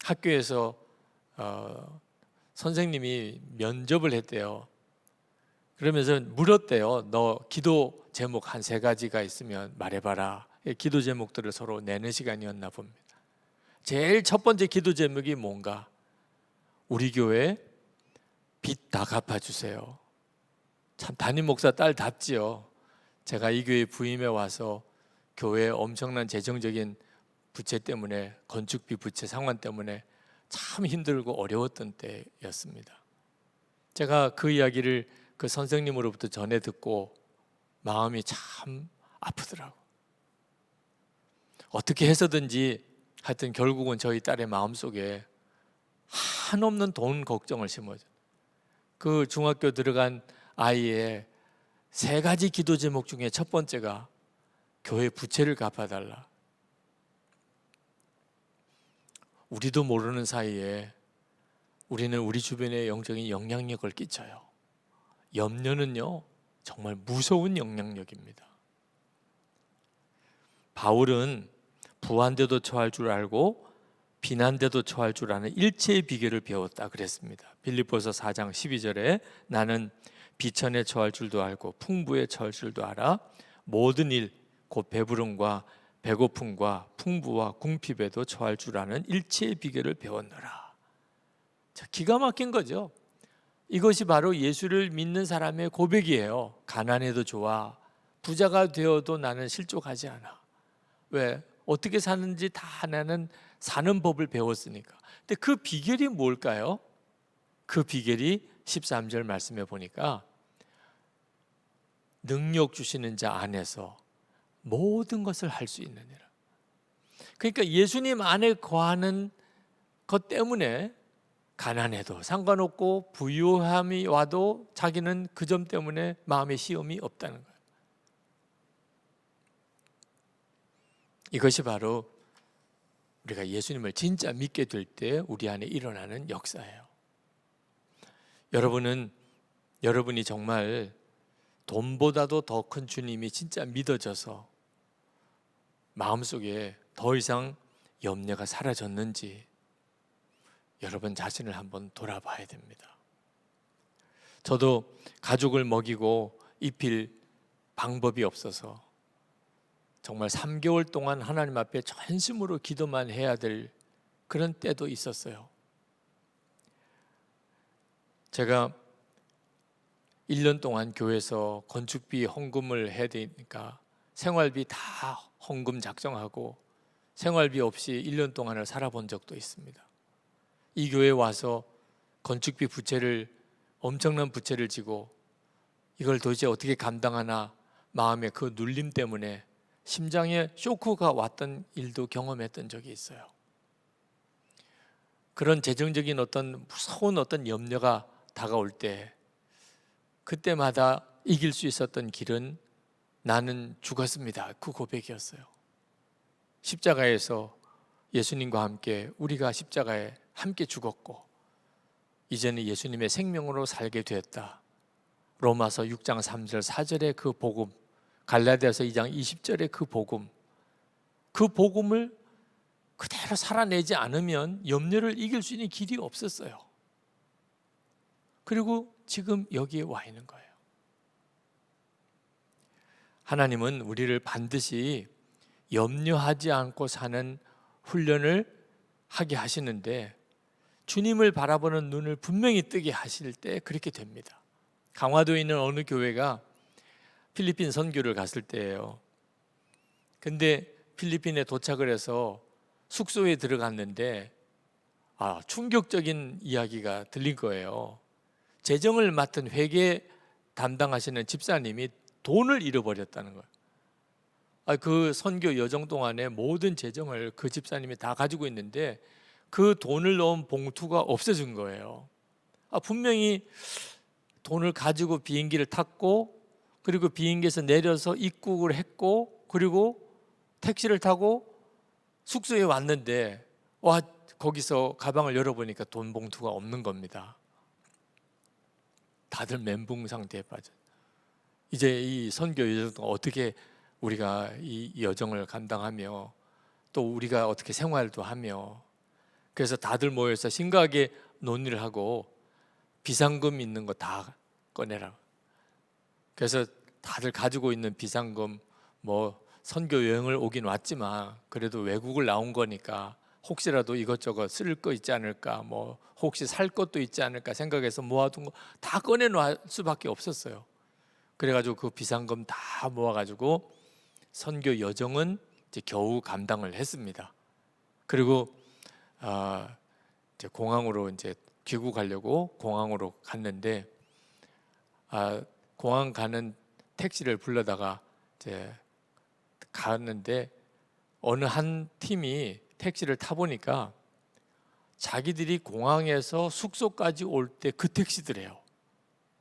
학교에서 선생님이 면접을 했대요. 그러면서 물었대요. 너 기도 제목 한 3가지가 있으면 말해봐라. 기도 제목들을 서로 내는 시간이었나 봅니다. 제일 첫 번째 기도 제목이 뭔가? 우리 교회 빚 다 갚아주세요. 참 담임 목사 딸답지요. 제가 이 교회 부임해 와서 교회 엄청난 재정적인 부채 때문에, 건축비 부채 상환 때문에 참 힘들고 어려웠던 때였습니다. 제가 그 이야기를 그 선생님으로부터 전해 듣고 마음이 참 아프더라고. 어떻게 해서든지 하여튼 결국은 저희 딸의 마음속에 한없는 돈 걱정을 심어줘. 그 중학교 들어간 아이의 3가지 기도 제목 중에 첫 번째가 교회 부채를 갚아달라. 우리도 모르는 사이에 우리는 우리 주변에 영적인 영향력을 끼쳐요. 염려는요, 정말 무서운 영향력입니다. 바울은 부한데도 처할 줄 알고 비난데도 처할 줄 아는 일체의 비결을 배웠다 그랬습니다. 빌립보서 4장 12절에 나는 비천에 처할 줄도 알고 풍부에 처할 줄도 알아 모든 일 곧 배부름과 배고픔과 풍부와 궁핍에도 처할 줄 아는 일체의 비결을 배웠노라. 자, 기가 막힌 거죠. 이것이 바로 예수를 믿는 사람의 고백이에요. 가난해도 좋아. 부자가 되어도 나는 실족하지 않아. 왜? 어떻게 사는지 다 나는 사는 법을 배웠으니까. 근데 그 비결이 뭘까요? 그 비결이 13절 말씀에 보니까 능력 주시는 자 안에서 모든 것을 할 수 있느니라. 그러니까 예수님 안에 거하는 것 때문에 가난해도 상관없고 부유함이 와도 자기는 그 점 때문에 마음의 시험이 없다는 거예요. 이것이 바로 우리가 예수님을 진짜 믿게 될 때 우리 안에 일어나는 역사예요. 여러분이 정말 돈보다도 더 큰 주님이 진짜 믿어져서 마음속에 더 이상 염려가 사라졌는지 여러분 자신을 한번 돌아봐야 됩니다. 저도 가족을 먹이고 입힐 방법이 없어서 정말 3개월 동안 하나님 앞에 전심으로 기도만 해야 될 그런 때도 있었어요. 제가 1년 동안 교회에서 건축비 헌금을 해야 되니까 생활비 다 헌금 작정하고 생활비 없이 1년 동안을 살아본 적도 있습니다. 이 교회에 와서 건축비 엄청난 부채를 지고 이걸 도대체 어떻게 감당하나 마음의 그 눌림 때문에 심장에 쇼크가 왔던 일도 경험했던 적이 있어요. 그런 재정적인 어떤 무서운 어떤 염려가 다가올 때 그때마다 이길 수 있었던 길은 나는 죽었습니다. 그 고백이었어요. 십자가에서 예수님과 함께 우리가 십자가에 함께 죽었고 이제는 예수님의 생명으로 살게 되었다. 로마서 6장 3절 4절의 그 복음, 갈라디아서 2장 20절의 그 복음을 그대로 살아내지 않으면 염려를 이길 수 있는 길이 없었어요. 그리고 지금 여기에 와 있는 거예요. 하나님은 우리를 반드시 염려하지 않고 사는 훈련을 하게 하시는데, 주님을 바라보는 눈을 분명히 뜨게 하실 때 그렇게 됩니다. 강화도에 있는 어느 교회가 필리핀 선교를 갔을 때예요. 근데 필리핀에 도착을 해서 숙소에 들어갔는데 충격적인 이야기가 들린 거예요. 재정을 맡은 회계 담당하시는 집사님이 돈을 잃어버렸다는 거예요. 그 선교 여정 동안에 모든 재정을 그 집사님이 다 가지고 있는데 그 돈을 넣은 봉투가 없어진 거예요. 분명히 돈을 가지고 비행기를 탔고, 그리고 비행기에서 내려서 입국을 했고, 그리고 택시를 타고 숙소에 왔는데 거기서 가방을 열어보니까 돈 봉투가 없는 겁니다. 다들 멘붕 상태에 빠져. 이제 이 선교 여정 동안 어떻게 우리가 이 여정을 감당하며 또 우리가 어떻게 생활도 하며, 그래서 다들 모여서 심각하게 논의를 하고 비상금 있는 거 다 꺼내라. 그래서 다들 가지고 있는 비상금, 선교 여행을 오긴 왔지만 그래도 외국을 나온 거니까 혹시라도 이것저것 쓸 거 있지 않을까, 혹시 살 것도 있지 않을까 생각해서 모아둔 거 다 꺼내놓을 수밖에 없었어요. 그래가지고 그 비상금 다 모아가지고 선교 여정은 이제 겨우 감당을 했습니다. 그리고 이제 공항으로 이제 귀국하려고 공항으로 갔는데, 공항 가는 택시를 불러다가 이제 갔는데 어느 한 팀이 택시를 타보니까 자기들이 공항에서 숙소까지 올 때 그 택시들이에요.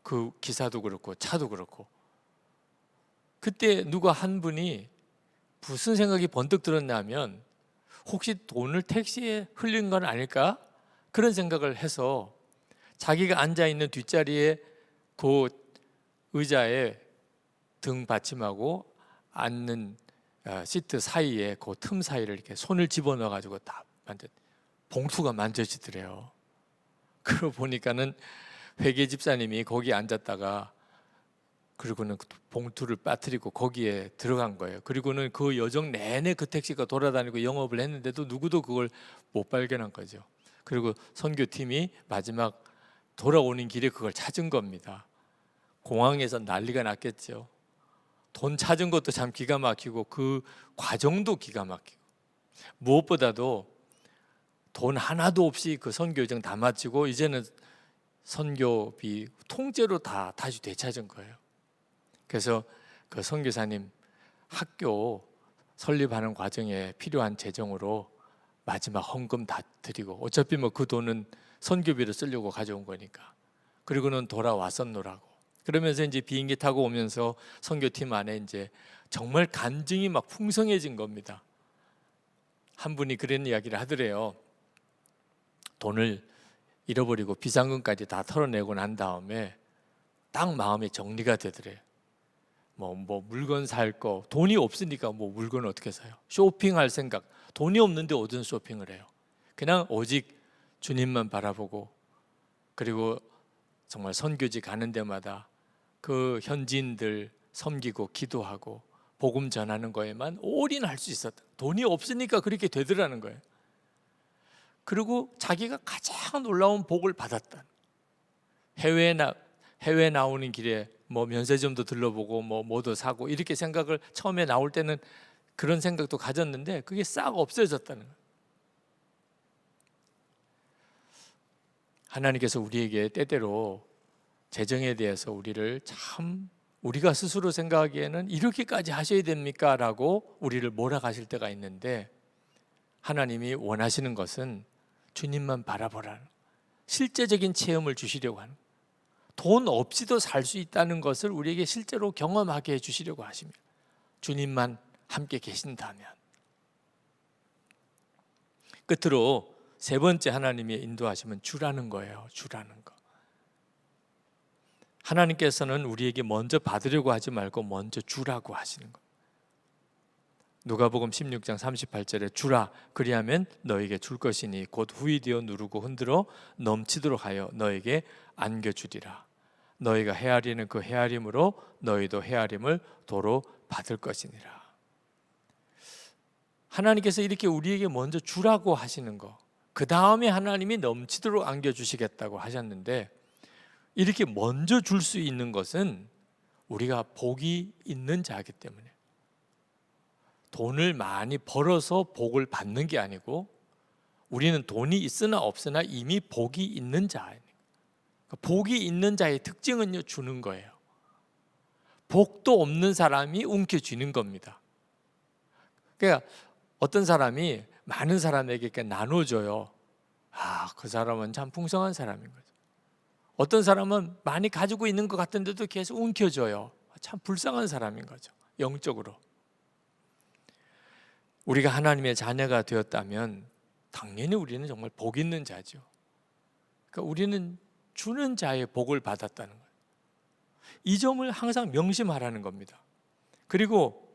그 기사도 그렇고 차도 그렇고. 그때 누가 한 분이 무슨 생각이 번뜩 들었냐면, 혹시 돈을 택시에 흘린 건 아닐까? 그런 생각을 해서 자기가 앉아있는 뒷자리에 그 의자에 등 받침하고 앉는 시트 사이에 그 틈 사이를 이렇게 손을 집어넣어 가지고 다 봉투가 만져지더래요. 그러고 보니까는 회계 집사님이 거기 앉았다가 그리고는 봉투를 빠뜨리고 거기에 들어간 거예요. 그리고는 그 여정 내내 그 택시가 돌아다니고 영업을 했는데도 누구도 그걸 못 발견한 거죠. 그리고 선교팀이 마지막 돌아오는 길에 그걸 찾은 겁니다. 공항에서 난리가 났겠죠. 돈 찾은 것도 참 기가 막히고 그 과정도 기가 막히고, 무엇보다도 돈 하나도 없이 그 선교 여정 다 마치고 이제는 선교비 통째로 다 다시 되찾은 거예요. 그래서 그 선교사님 학교 설립하는 과정에 필요한 재정으로 마지막 헌금 다 드리고, 어차피 그 돈은 선교비로 쓰려고 가져온 거니까, 그리고는 돌아왔었노라고. 그러면서 이제 비행기 타고 오면서 선교팀 안에 이제 정말 간증이 막 풍성해진 겁니다. 한 분이 그런 이야기를 하더래요. 돈을 잃어버리고 비상금까지 다 털어내고 난 다음에 딱 마음이 정리가 되더래요. 물건 살 거, 돈이 없으니까 물건을 어떻게 사요? 쇼핑할 생각, 돈이 없는데 어떤 쇼핑을 해요? 그냥 오직 주님만 바라보고, 그리고 정말 선교지 가는 데마다 그 현지인들 섬기고 기도하고 복음 전하는 거에만 올인할 수 있었다. 돈이 없으니까 그렇게 되더라는 거예요. 그리고 자기가 가장 놀라운 복을 받았다. 해외 나오는 길에 면세점도 들러보고 뭐도 사고 이렇게 생각을 처음에 나올 때는 그런 생각도 가졌는데 그게 싹 없어졌다는 거예요. 하나님께서 우리에게 때때로 재정에 대해서 우리를 참 우리가 스스로 생각하기에는 이렇게까지 하셔야 됩니까? 라고 우리를 몰아가실 때가 있는데, 하나님이 원하시는 것은 주님만 바라보라는, 실제적인 체험을 주시려고 하는, 돈 없이도 살 수 있다는 것을 우리에게 실제로 경험하게 해주시려고 하십니다. 주님만 함께 계신다면. 끝으로 세 번째 하나님의 인도하심은 주라는 거예요. 주라는 거. 하나님께서는 우리에게 먼저 받으려고 하지 말고 먼저 주라고 하시는 거예요. 누가복음 16장 38절에 주라 그리하면 너에게 줄 것이니 곧 후이되어 누르고 흔들어 넘치도록 하여 너에게 안겨주리라. 너희가 헤아리는 그 헤아림으로 너희도 헤아림을 도로 받을 것이니라. 하나님께서 이렇게 우리에게 먼저 주라고 하시는 거, 그 다음에 하나님이 넘치도록 안겨주시겠다고 하셨는데, 이렇게 먼저 줄 수 있는 것은 우리가 복이 있는 자이기 때문에, 돈을 많이 벌어서 복을 받는 게 아니고 우리는 돈이 있으나 없으나 이미 복이 있는 자예요. 복이 있는 자의 특징은요, 주는 거예요. 복도 없는 사람이 움켜쥐는 겁니다. 그러니까 어떤 사람이 많은 사람에게 이렇게 나눠줘요. 그 사람은 참 풍성한 사람인 거죠. 어떤 사람은 많이 가지고 있는 것 같은데도 계속 움켜줘요. 참 불쌍한 사람인 거죠, 영적으로. 우리가 하나님의 자녀가 되었다면 당연히 우리는 정말 복 있는 자죠. 그러니까 우리는 주는 자의 복을 받았다는 거예요. 이 점을 항상 명심하라는 겁니다. 그리고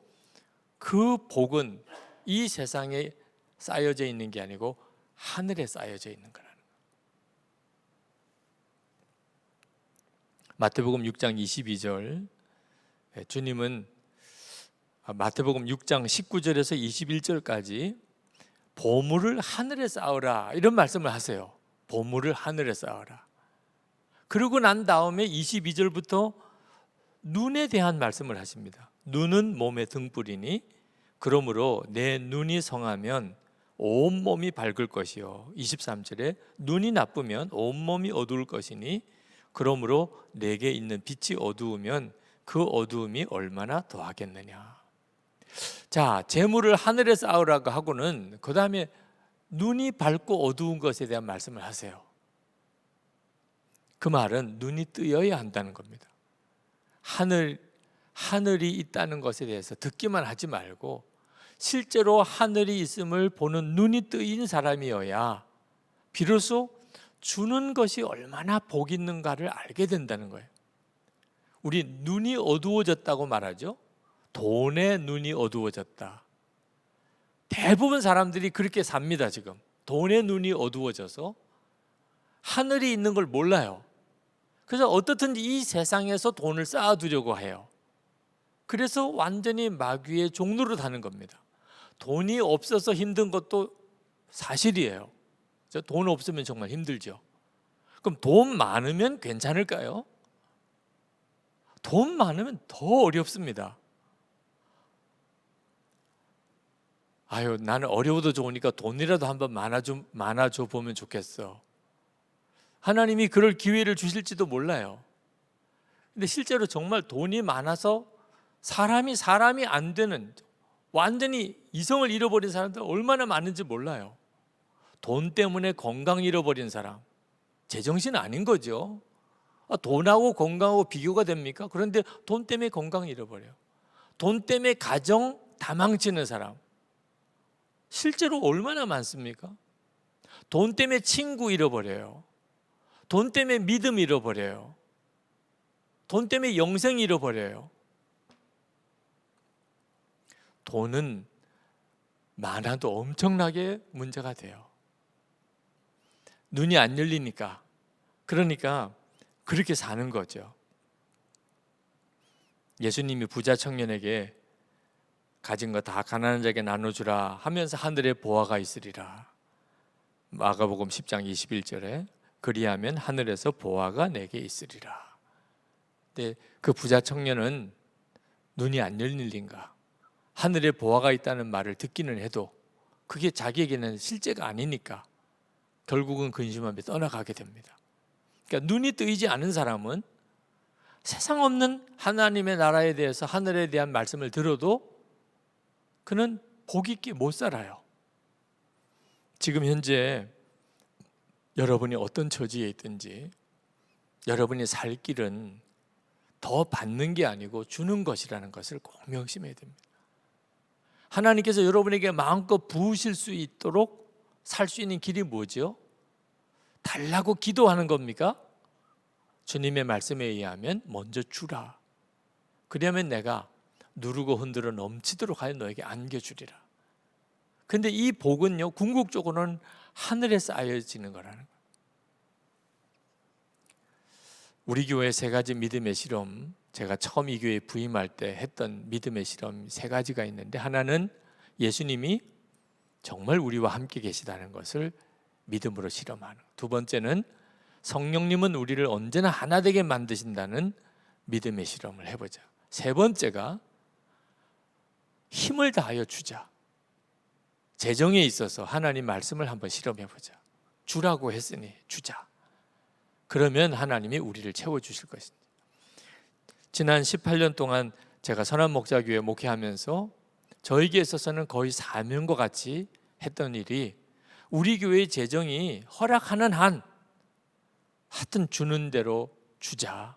그 복은 이 세상에 쌓여져 있는 게 아니고 하늘에 쌓여져 있는 거라는 거예요. 마태복음 6장 22절, 주님은 마태복음 6장 19절에서 21절까지 보물을 하늘에 쌓으라, 이런 말씀을 하세요. 보물을 하늘에 쌓으라. 그러고 난 다음에 22절부터 눈에 대한 말씀을 하십니다. 눈은 몸의 등불이니 그러므로 내 눈이 성하면 온몸이 밝을 것이요. 23절에 눈이 나쁘면 온몸이 어두울 것이니 그러므로 내게 있는 빛이 어두우면 그 어두움이 얼마나 더하겠느냐. 자, 재물을 하늘에 쌓으라고 하고는 그 다음에 눈이 밝고 어두운 것에 대한 말씀을 하세요. 그 말은 눈이 뜨여야 한다는 겁니다. 하늘이 있다는 것에 대해서 듣기만 하지 말고 실제로 하늘이 있음을 보는 눈이 뜨인 사람이어야 비로소 주는 것이 얼마나 복 있는가를 알게 된다는 거예요. 우리 눈이 어두워졌다고 말하죠. 돈의 눈이 어두워졌다. 대부분 사람들이 그렇게 삽니다. 지금 돈의 눈이 어두워져서 하늘이 있는 걸 몰라요. 그래서 어떻든지 이 세상에서 돈을 쌓아두려고 해요. 그래서 완전히 마귀의 종로로 타는 겁니다. 돈이 없어서 힘든 것도 사실이에요. 돈 없으면 정말 힘들죠. 그럼 돈 많으면 괜찮을까요? 돈 많으면 더 어렵습니다. 나는 어려워도 좋으니까 돈이라도 한번 많아져 보면 좋겠어. 하나님이 그럴 기회를 주실지도 몰라요. 근데 실제로 정말 돈이 많아서 사람이 안 되는, 완전히 이성을 잃어버린 사람들 얼마나 많은지 몰라요. 돈 때문에 건강 잃어버린 사람, 제정신 아닌 거죠. 돈하고 건강하고 비교가 됩니까? 그런데 돈 때문에 건강 잃어버려요. 돈 때문에 가정 다 망치는 사람 실제로 얼마나 많습니까? 돈 때문에 친구 잃어버려요. 돈 때문에 믿음 잃어버려요. 돈 때문에 영생 잃어버려요. 돈은 많아도 엄청나게 문제가 돼요. 눈이 안 열리니까. 그러니까 그렇게 사는 거죠. 예수님이 부자 청년에게 가진 거 다 가난한 자에게 나눠주라 하면서 하늘에 보화가 있으리라. 마가복음 10장 21절에 그리하면 하늘에서 보화가 내게 있으리라. 근데 그 부자 청년은 눈이 안 열릴린가, 하늘에 보화가 있다는 말을 듣기는 해도 그게 자기에게는 실제가 아니니까 결국은 근심하며 떠나가게 됩니다. 그러니까 눈이 뜨이지 않은 사람은 세상 없는 하나님의 나라에 대해서, 하늘에 대한 말씀을 들어도 그는 복 있게 못 살아요. 지금 현재 여러분이 어떤 처지에 있든지 여러분이 살 길은 더 받는 게 아니고 주는 것이라는 것을 꼭 명심해야 됩니다. 하나님께서 여러분에게 마음껏 부으실 수 있도록 살 수 있는 길이 뭐죠? 달라고 기도하는 겁니까? 주님의 말씀에 의하면 먼저 주라. 그러면 내가 누르고 흔들어 넘치도록 하여 너에게 안겨주리라. 근데 이 복은요, 궁극적으로는 하늘에 쌓여지는 거라는 거예요. 우리 교회 세 가지 믿음의 실험, 제가 처음 이 교회에 부임할 때 했던 믿음의 실험 세 가지가 있는데, 하나는 예수님이 정말 우리와 함께 계시다는 것을 믿음으로 실험하는, 두 번째는 성령님은 우리를 언제나 하나 되게 만드신다는 믿음의 실험을 해보자. 세 번째가 힘을 다하여 주자. 재정에 있어서 하나님 말씀을 한번 실험해보자. 주라고 했으니 주자. 그러면 하나님이 우리를 채워주실 것입니다. 지난 18년 동안 제가 선한목자교회 목회하면서 저에게 있어서는 거의 사명과 같이 했던 일이, 우리 교회의 재정이 허락하는 한 하여튼 주는 대로 주자.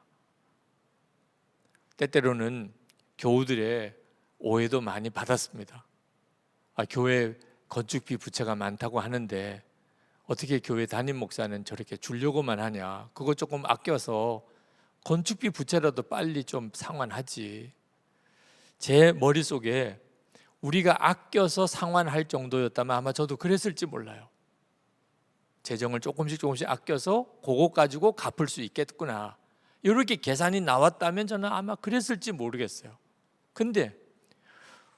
때때로는 교우들의 오해도 많이 받았습니다. 교회 건축비 부채가 많다고 하는데 어떻게 교회 담임 목사는 저렇게 주려고만 하냐, 그거 조금 아껴서 건축비 부채라도 빨리 좀 상환하지. 제 머릿속에 우리가 아껴서 상환할 정도였다면 아마 저도 그랬을지 몰라요. 재정을 조금씩 아껴서 그거 가지고 갚을 수 있겠구나, 이렇게 계산이 나왔다면 저는 아마 그랬을지 모르겠어요. 근데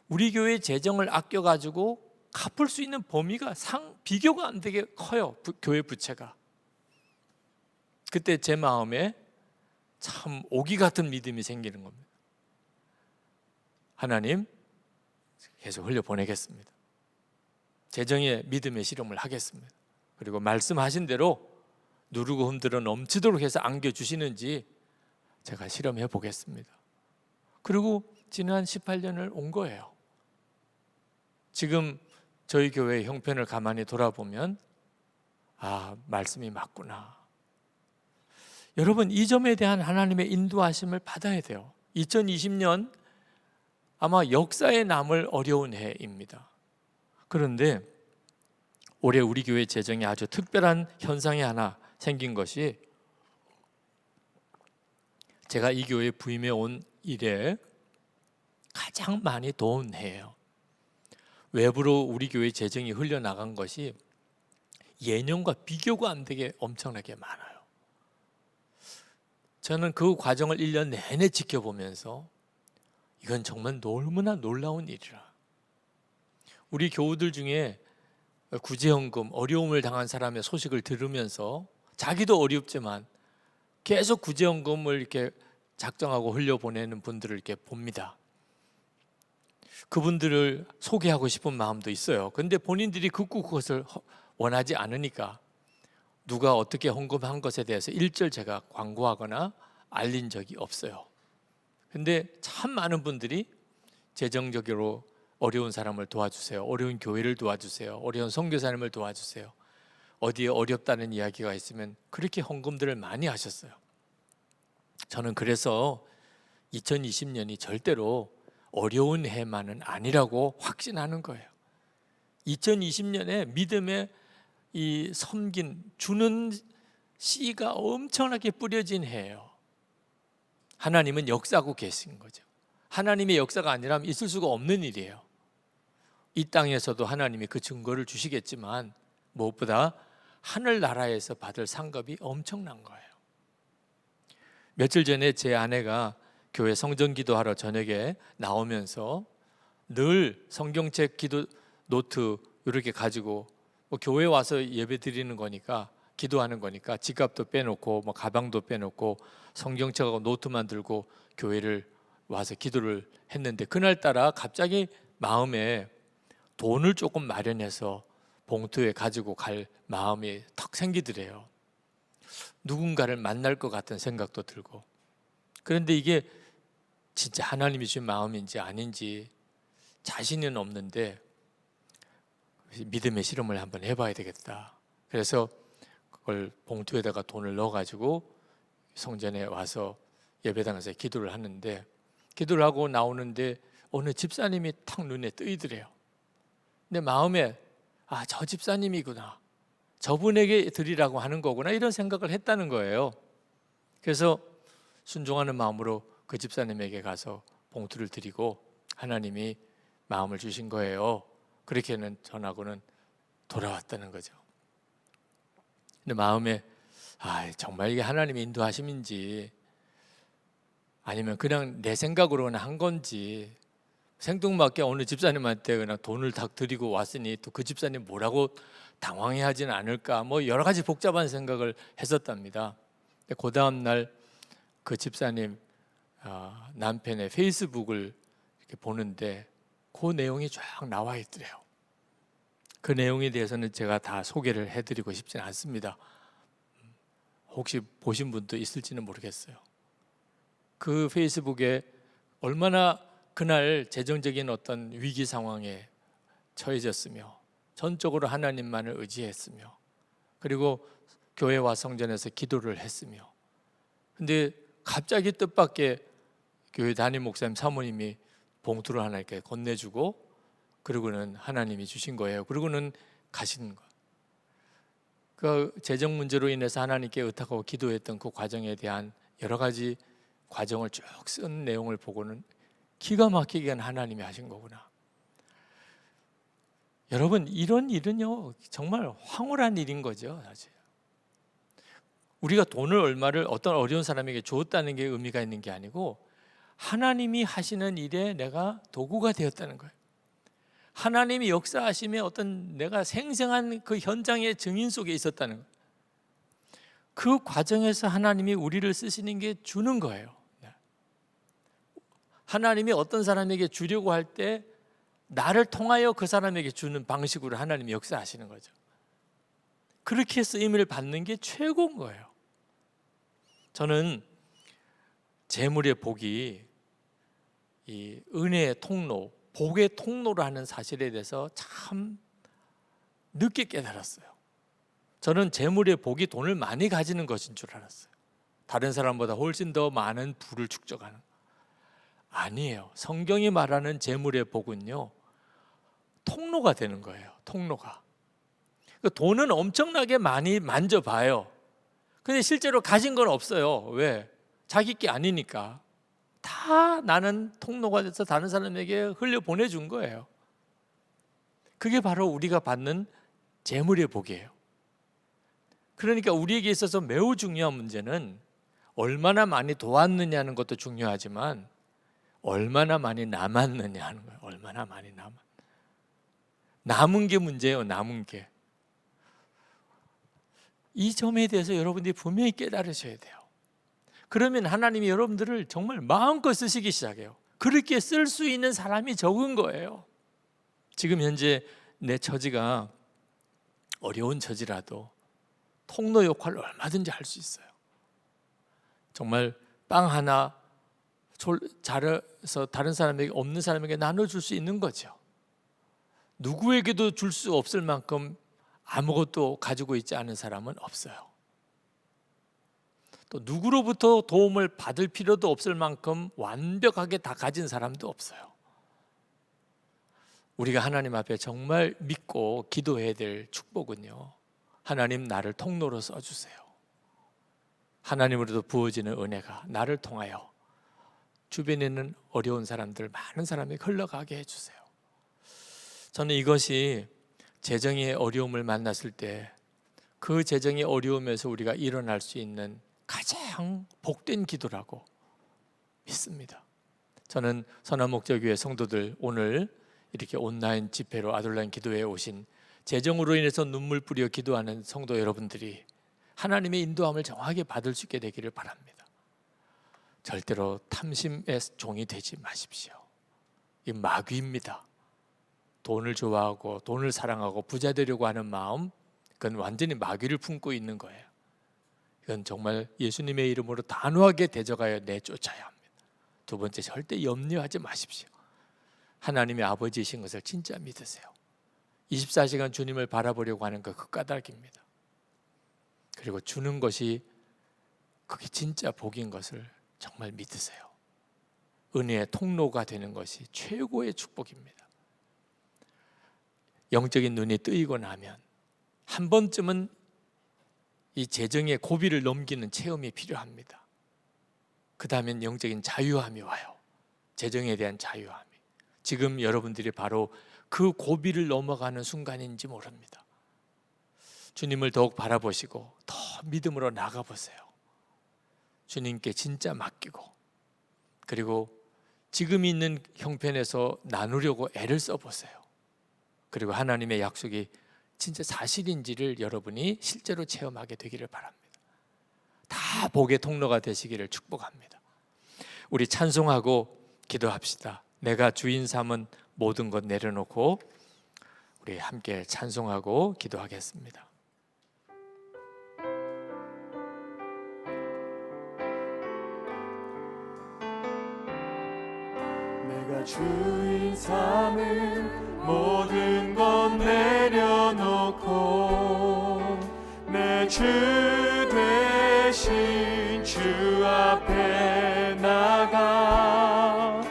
우리 교회 재정을 아껴가지고 갚을 수 있는 범위가 비교가 안 되게 커요. 교회 부채가. 그때 제 마음에 참 오기 같은 믿음이 생기는 겁니다. 하나님, 계속 흘려보내겠습니다. 재정의 믿음의 실험을 하겠습니다. 그리고 말씀하신 대로 누르고 흔들어 넘치도록 해서 안겨주시는지 제가 실험해 보겠습니다. 그리고 지난 18년을 온 거예요. 지금 저희 교회의 형편을 가만히 돌아보면 말씀이 맞구나. 여러분, 이 점에 대한 하나님의 인도하심을 받아야 돼요. 2020년 아마 역사에 남을 어려운 해입니다. 그런데 올해 우리 교회 재정에 아주 특별한 현상이 하나 생긴 것이, 제가 이 교회에 부임해 온 이래 가장 많이 도운 해예요. 외부로 우리 교회 재정이 흘려나간 것이 예년과 비교가 안 되게 엄청나게 많아요. 저는 그 과정을 1년 내내 지켜보면서 이건 정말 너무나 놀라운 일이라. 우리 교우들 중에 구제연금 어려움을 당한 사람의 소식을 들으면서 자기도 어렵지만 계속 구제연금을 이렇게 작정하고 흘려보내는 분들을 이렇게 봅니다. 그분들을 소개하고 싶은 마음도 있어요. 그런데 본인들이 극구 그것을 원하지 않으니까 누가 어떻게 헌금한 것에 대해서 일절 제가 광고하거나 알린 적이 없어요. 근데 참 많은 분들이 재정적으로 어려운 사람을 도와주세요, 어려운 교회를 도와주세요, 어려운 선교사님을 도와주세요, 어디에 어렵다는 이야기가 있으면 그렇게 헌금들을 많이 하셨어요. 저는 그래서 2020년이 절대로 어려운 해만은 아니라고 확신하는 거예요. 2020년에 믿음의 이 섬긴 주는 씨가 엄청나게 뿌려진 해예요. 하나님은 역사하고 계신 거죠. 하나님의 역사가 아니라면 있을 수가 없는 일이에요. 이 땅에서도 하나님이 그 증거를 주시겠지만 무엇보다 하늘나라에서 받을 상급이 엄청난 거예요. 며칠 전에 제 아내가 교회 성전 기도하러 저녁에 나오면서 늘 성경책 기도 노트 이렇게 가지고 교회 와서 예배 드리는 거니까, 기도하는 거니까 지갑도 빼놓고 가방도 빼놓고 성경책하고 노트만 들고 교회를 와서 기도를 했는데, 그날따라 갑자기 마음에 돈을 조금 마련해서 봉투에 가지고 갈 마음이 턱 생기더래요. 누군가를 만날 것 같은 생각도 들고. 그런데 이게 진짜 하나님이 주신 마음인지 아닌지 자신은 없는데 믿음의 실험을 한번 해봐야 되겠다. 그래서 그걸 봉투에다가 돈을 넣어가지고 성전에 와서 예배당에서 기도를 하는데, 기도를 하고 나오는데 어느 집사님이 탁 눈에 뜨이더래요. 근데 마음에 저 집사님이구나, 저분에게 드리라고 하는 거구나, 이런 생각을 했다는 거예요. 그래서 순종하는 마음으로 그 집사님에게 가서 봉투를 드리고 하나님이 마음을 주신 거예요, 그렇게는 전하고는 돌아왔다는 거죠. 근데 마음에 정말 이게 하나님의 인도하심인지 아니면 그냥 내 생각으로 그냥 한 건지, 생뚱맞게 어느 집사님한테 그냥 돈을 딱 드리고 왔으니 또 그 집사님 뭐라고 당황해하지는 않을까, 뭐 여러 가지 복잡한 생각을 했었답니다. 근데 그 다음 날 그 집사님 남편의 페이스북을 이렇게 보는데 그 내용이 쫙 나와 있더래요. 그 내용에 대해서는 제가 다 소개를 해드리고 싶지는 않습니다. 혹시 보신 분도 있을지는 모르겠어요. 그 페이스북에 얼마나 그날 재정적인 어떤 위기 상황에 처해졌으며 전적으로 하나님만을 의지했으며 그리고 교회와 성전에서 기도를 했으며, 근데 갑자기 뜻밖의 교회 담임 목사님 사모님이 봉투를 하나 이렇게 건네주고 그러고는 하나님이 주신 거예요. 그러고는 가시는 거예요. 그 재정 문제로 인해서 하나님께 의탁하고 기도했던 그 과정에 대한 여러 가지 과정을 쭉 쓴 내용을 보고는 기가 막히게 하나님이 하신 거구나. 여러분, 이런 일은요 정말 황홀한 일인 거죠. 사실 우리가 돈을 얼마를 어떤 어려운 사람에게 주었다는 게 의미가 있는 게 아니고 하나님이 하시는 일에 내가 도구가 되었다는 거예요. 하나님이 역사하심에 어떤 내가 생생한 그 현장의 증인 속에 있었다는 거예요. 그 과정에서 하나님이 우리를 쓰시는 게 주는 거예요. 하나님이 어떤 사람에게 주려고 할 때 나를 통하여 그 사람에게 주는 방식으로 하나님이 역사하시는 거죠. 그렇게 쓰임을 받는 게 최고인 거예요. 저는 재물의 복이 이 은혜의 통로, 복의 통로라는 사실에 대해서 참 늦게 깨달았어요. 저는 재물의 복이 돈을 많이 가지는 것인 줄 알았어요. 다른 사람보다 훨씬 더 많은 부를 축적하는. 아니에요. 성경이 말하는 재물의 복은요 통로가 되는 거예요. 통로가. 돈은 엄청나게 많이 만져봐요. 근데 실제로 가진 건 없어요. 왜? 자기 게 아니니까. 다 나는 통로가 돼서 다른 사람에게 흘려 보내준 거예요. 그게 바로 우리가 받는 재물의 복이에요. 그러니까 우리에게 있어서 매우 중요한 문제는 얼마나 많이 도왔느냐는 것도 중요하지만 얼마나 많이 남았느냐 하는 거예요. 얼마나 많이 남은 게 문제예요. 남은 게. 이 점에 대해서 여러분들이 분명히 깨달으셔야 돼요. 그러면 하나님이 여러분들을 정말 마음껏 쓰시기 시작해요. 그렇게 쓸 수 있는 사람이 적은 거예요. 지금 현재 내 처지가 어려운 처지라도 통로 역할을 얼마든지 할 수 있어요. 정말 빵 하나 잘해서 다른 사람에게, 없는 사람에게 나눠줄 수 있는 거죠. 누구에게도 줄 수 없을 만큼 아무것도 가지고 있지 않은 사람은 없어요. 또 누구로부터 도움을 받을 필요도 없을 만큼 완벽하게 다 가진 사람도 없어요. 우리가 하나님 앞에 정말 믿고 기도해야 될 축복은요, 하나님 나를 통로로 써주세요. 하나님으로부터 부어지는 은혜가 나를 통하여 주변에 있는 어려운 사람들, 많은 사람이 흘러가게 해주세요. 저는 이것이 재정의 어려움을 만났을 때 그 재정의 어려움에서 우리가 일어날 수 있는 가장 복된 기도라고 믿습니다. 저는 선한목자교회 성도들, 오늘 이렇게 온라인 집회로 아들라인 기도회에 오신 재정으로 인해서 눈물 뿌려 기도하는 성도 여러분들이 하나님의 인도함을 정확하게 받을 수 있게 되기를 바랍니다. 절대로 탐심의 종이 되지 마십시오. 이 마귀입니다. 돈을 좋아하고 돈을 사랑하고 부자 되려고 하는 마음, 그건 완전히 마귀를 품고 있는 거예요. 이건 정말 예수님의 이름으로 단호하게 대적하여 내쫓아야 합니다. 두 번째, 절대 염려하지 마십시오. 하나님의 아버지이신 것을 진짜 믿으세요. 24시간 주님을 바라보려고 하는 그 까닭입니다. 그리고 주는 것이 그게 진짜 복인 것을 정말 믿으세요. 은혜의 통로가 되는 것이 최고의 축복입니다. 영적인 눈이 뜨이고 나면 한 번쯤은 이 재정의 고비를 넘기는 체험이 필요합니다. 그 다음엔 영적인 자유함이 와요. 재정에 대한 자유함이. 지금 여러분들이 바로 그 고비를 넘어가는 순간인지 모릅니다. 주님을 더욱 바라보시고 더 믿음으로 나가보세요. 주님께 진짜 맡기고 그리고 지금 있는 형편에서 나누려고 애를 써보세요. 그리고 하나님의 약속이 진짜 사실인지를 여러분이 실제로 체험하게 되기를 바랍니다. 다 복의 통로가 되시기를 축복합니다. 우리 찬송하고 기도합시다. 내가 주인 삼은 모든 것 내려놓고 우리 함께 찬송하고 기도하겠습니다. 내가 주인 삼은 모든 것 내려놓고 내 주 대신 주 앞에 나가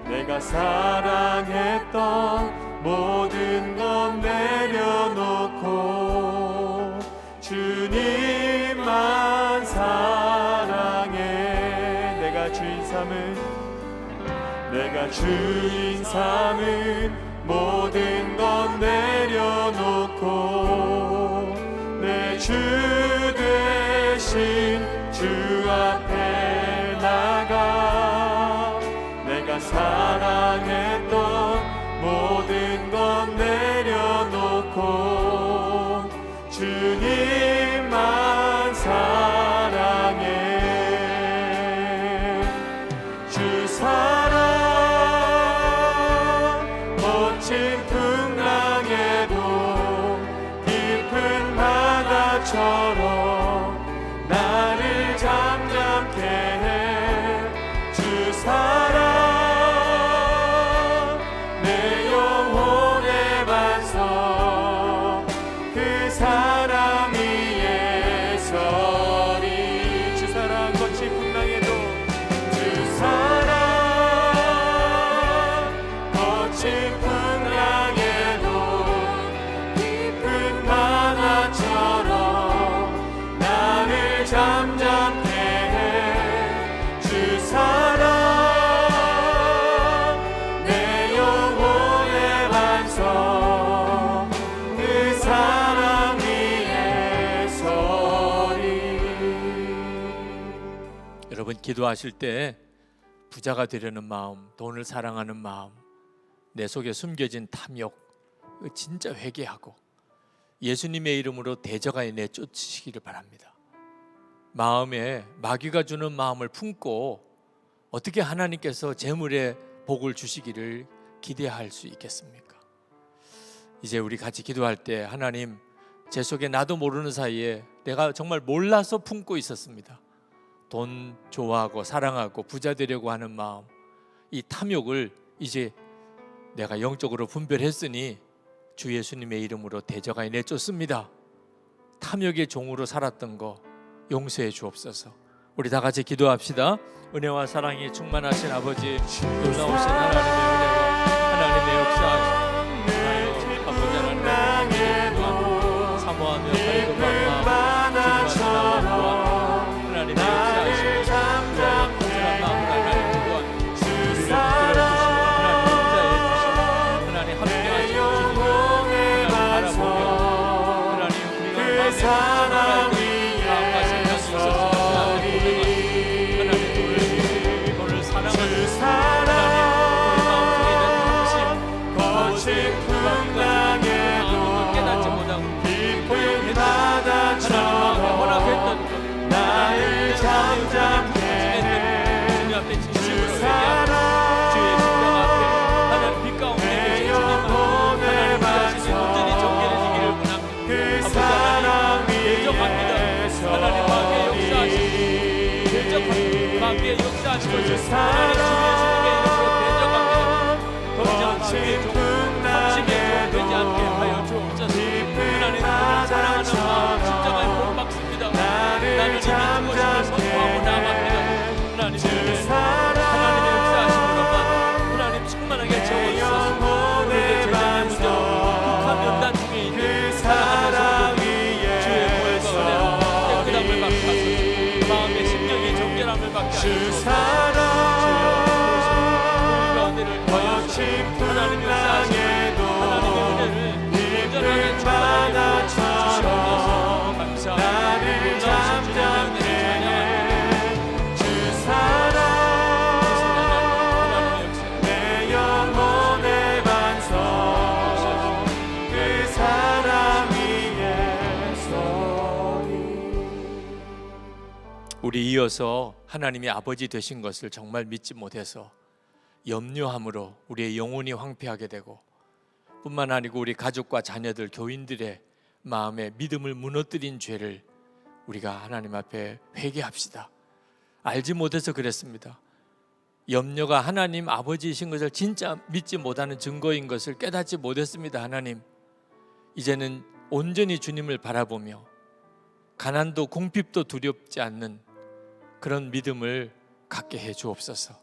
내가 사랑했던 모든 것 내려놓고 주님만 사랑해. 내가 주인 삼은 모든 것 내려놓고 내 주 대신 주 앞에 나가 내가 사랑했던 모든 것 내려놓고 주님만 사랑해. 주 사랑 거친 풍랑에도 깊은 바다처럼 나를 잠잠케 해. 주 사랑 내 영혼의 반석 그 사랑 위에 서리. 주 사랑 거친 풍랑에도 주 사랑 거친 풍랑에도 깊은 바다처럼 나를 잠잠케 해. 주 사랑 내 영혼의 반석 그 사랑 위에 서리. 여러분 기도하실 때 부자가 되려는 마음, 돈을 사랑하는 마음, 내 속에 숨겨진 탐욕 진짜 회개하고 예수님의 이름으로 대적하여 내쫓으시기를 바랍니다. 마음에 마귀가 주는 마음을 품고 어떻게 하나님께서 재물의 복을 주시기를 기대할 수 있겠습니까? 이제 우리 같이 기도할 때 하나님, 제 속에 나도 모르는 사이에 내가 정말 몰라서 품고 있었습니다. 돈 좋아하고 사랑하고 부자 되려고 하는 마음, 이 탐욕을 이제 내가 영적으로 분별했으니 주 예수님의 이름으로 대적하여 내쫓습니다. 탐욕의 종으로 살았던 거 용서해 주옵소서. 우리 다 같이 기도합시다. 은혜와 사랑이 충만하신 아버지, 놀라우신 하나님의 은혜와 하나님의 역사하심 아버지 하나님의 사모하며 밝은 마음 주님의 마음 하나님의 역사하심 고절한 마음 하나님 또한 우리를 이끌어주시고 하나님 인자해 주시고 하나님 함께하시고 주님 하나님 바라보며 하나님 우리가 마음에 마음과 생각이 있었으면 하나님 돈을 사랑하는 거친 풍랑에도 깨닫지 못하고 깊은 바다처럼 나를 잠잠케 해. 주님 앞에 진심으로 주 회개하고 주의 십자가 앞에 하나님 빛 가운데 계신 주님 하나님 자신이 온전히 정결해지기를 원합니다. 그 아버지 사랑 하나님 대적합니다. 하나님 마귀의 역사하시고 대적합니다. 마귀의 역사하시고 하나님 주 예수님의 이름으로 대적합니다. 더 이상 마귀의 종, 탐심의 종 되지 않게 하여 주옵소서. 하나님 오늘 사랑하는 마음 십자가에 못 박습니다. 나는 이미 죽었음을 선포하고 나갑니다. 하나님 하나님의 역사하시는 것만 하나님 충만하게 채워주소서. 우리의 죄정의 문제 북한 연단 중에 있는 사랑하는 성도들 주의 보혈과 은혜로 깨끗함을 받게 하소서. 마음의 심령의 정결함을 받게 하소서. 우리 이어서 하나님이 아버지 되신 것을 정말 믿지 못해서 염려함으로 우리의 영혼이 황폐하게 되고, 뿐만 아니고 우리 가족과 자녀들, 교인들의 마음에 믿음을 무너뜨린 죄를 우리가 하나님 앞에 회개합시다. 알지 못해서 그랬습니다. 염려가 하나님 아버지이신 것을 진짜 믿지 못하는 증거인 것을 깨닫지 못했습니다. 하나님, 이제는 온전히 주님을 바라보며 가난도 궁핍도 두렵지 않는 그런 믿음을 갖게 해 주옵소서.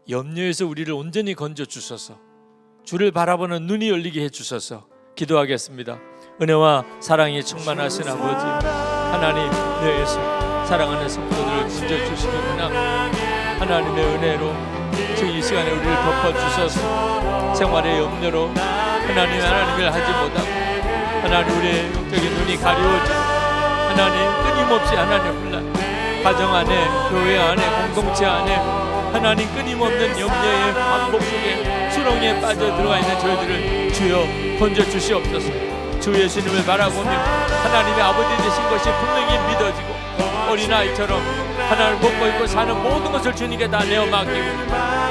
염려에서 우리를 온전히 건져 주소서. 주를 바라보는 눈이 열리게 해 주소서. 기도하겠습니다. 은혜와 사랑이 충만하신 아버지 하나님, 내에서 사랑하는 성도들을 건져 주시기 원합니다. 하나님의 은혜로 지금 이 시간에 우리를 덮어주셔서 생활의 염려로 하나님을 하지 못하고 하나님 우리의 영적인 눈이 가려워지고 하나님 끊임없이 하나님 혼란, 가정 안에, 교회 안에, 공동체 안에 하나님 끊임없는 염려의 반복 속에 수렁에 빠져 들어가 있는 저희들을 주여 건져 주시옵소서. 주 예수님을 바라보며 하나님의 아버지 되신 것이 분명히 믿어지고 어린아이처럼 하나님을 먹고 있고 사는 모든 것을 주님께 다 내어 맡기고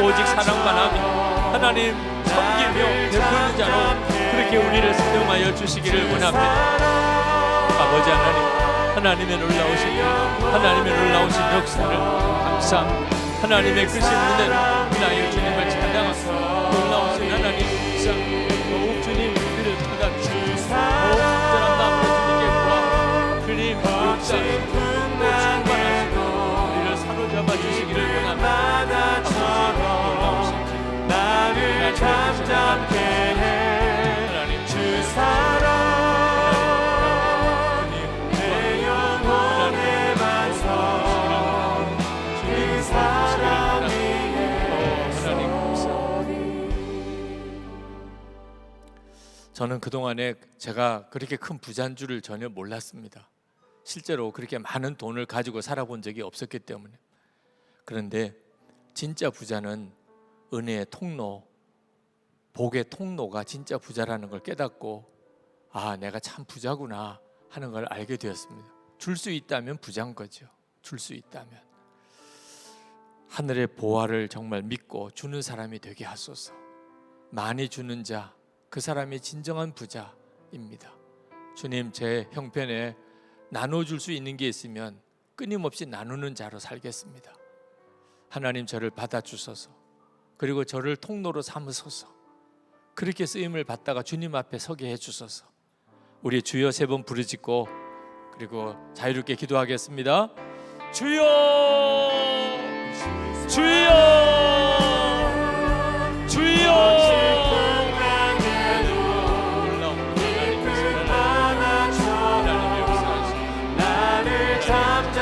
오직 사랑만 하며 하나님 섬기며 베푸는 자로 그렇게 우리를 사용하여 주시기를 원합니다. 아버지 하나님의 놀라우신 일, 하나님의 놀라우신 역사를 감사합니다. 하나님의 크신 은혜를 인하여 주님을 찬양하고 놀라우신 하나님 역사, 더욱 주님 우리를 찾아주시고 더욱 특별한 마음으로 주님께 구하고 주님 역사 우리를 사로잡아 주시기를 원합니다. 놀라우신 주, 나를 잠잠케 해 하나님 주 사랑 내 영혼의 반석 주 사랑 저는 그동안에 제가 그렇게 큰 부자인 줄을 전혀 몰랐습니다. 실제로 그렇게 많은 돈을 가지고 살아본 적이 없었기 때문에. 그런데 진짜 부자는 은혜의 통로, 복의 통로가 진짜 부자라는 걸 깨닫고 아, 내가 참 부자구나 하는 걸 알게 되었습니다. 줄 수 있다면 부자인 거죠. 줄 수 있다면. 하늘의 보화를 정말 믿고 주는 사람이 되게 하소서. 많이 주는 자, 그 사람이 진정한 부자입니다. 주님, 제 형편에 나눠줄 수 있는 게 있으면 끊임없이 나누는 자로 살겠습니다. 하나님, 저를 받아주소서. 그리고 저를 통로로 삼으소서. 그렇게 쓰임을 받다가 주님 앞에 서게 해주소서. 우리 주여 3번 부르짖고 그리고 자유롭게 기도하겠습니다. 주여, 주여, 주여. 잠잠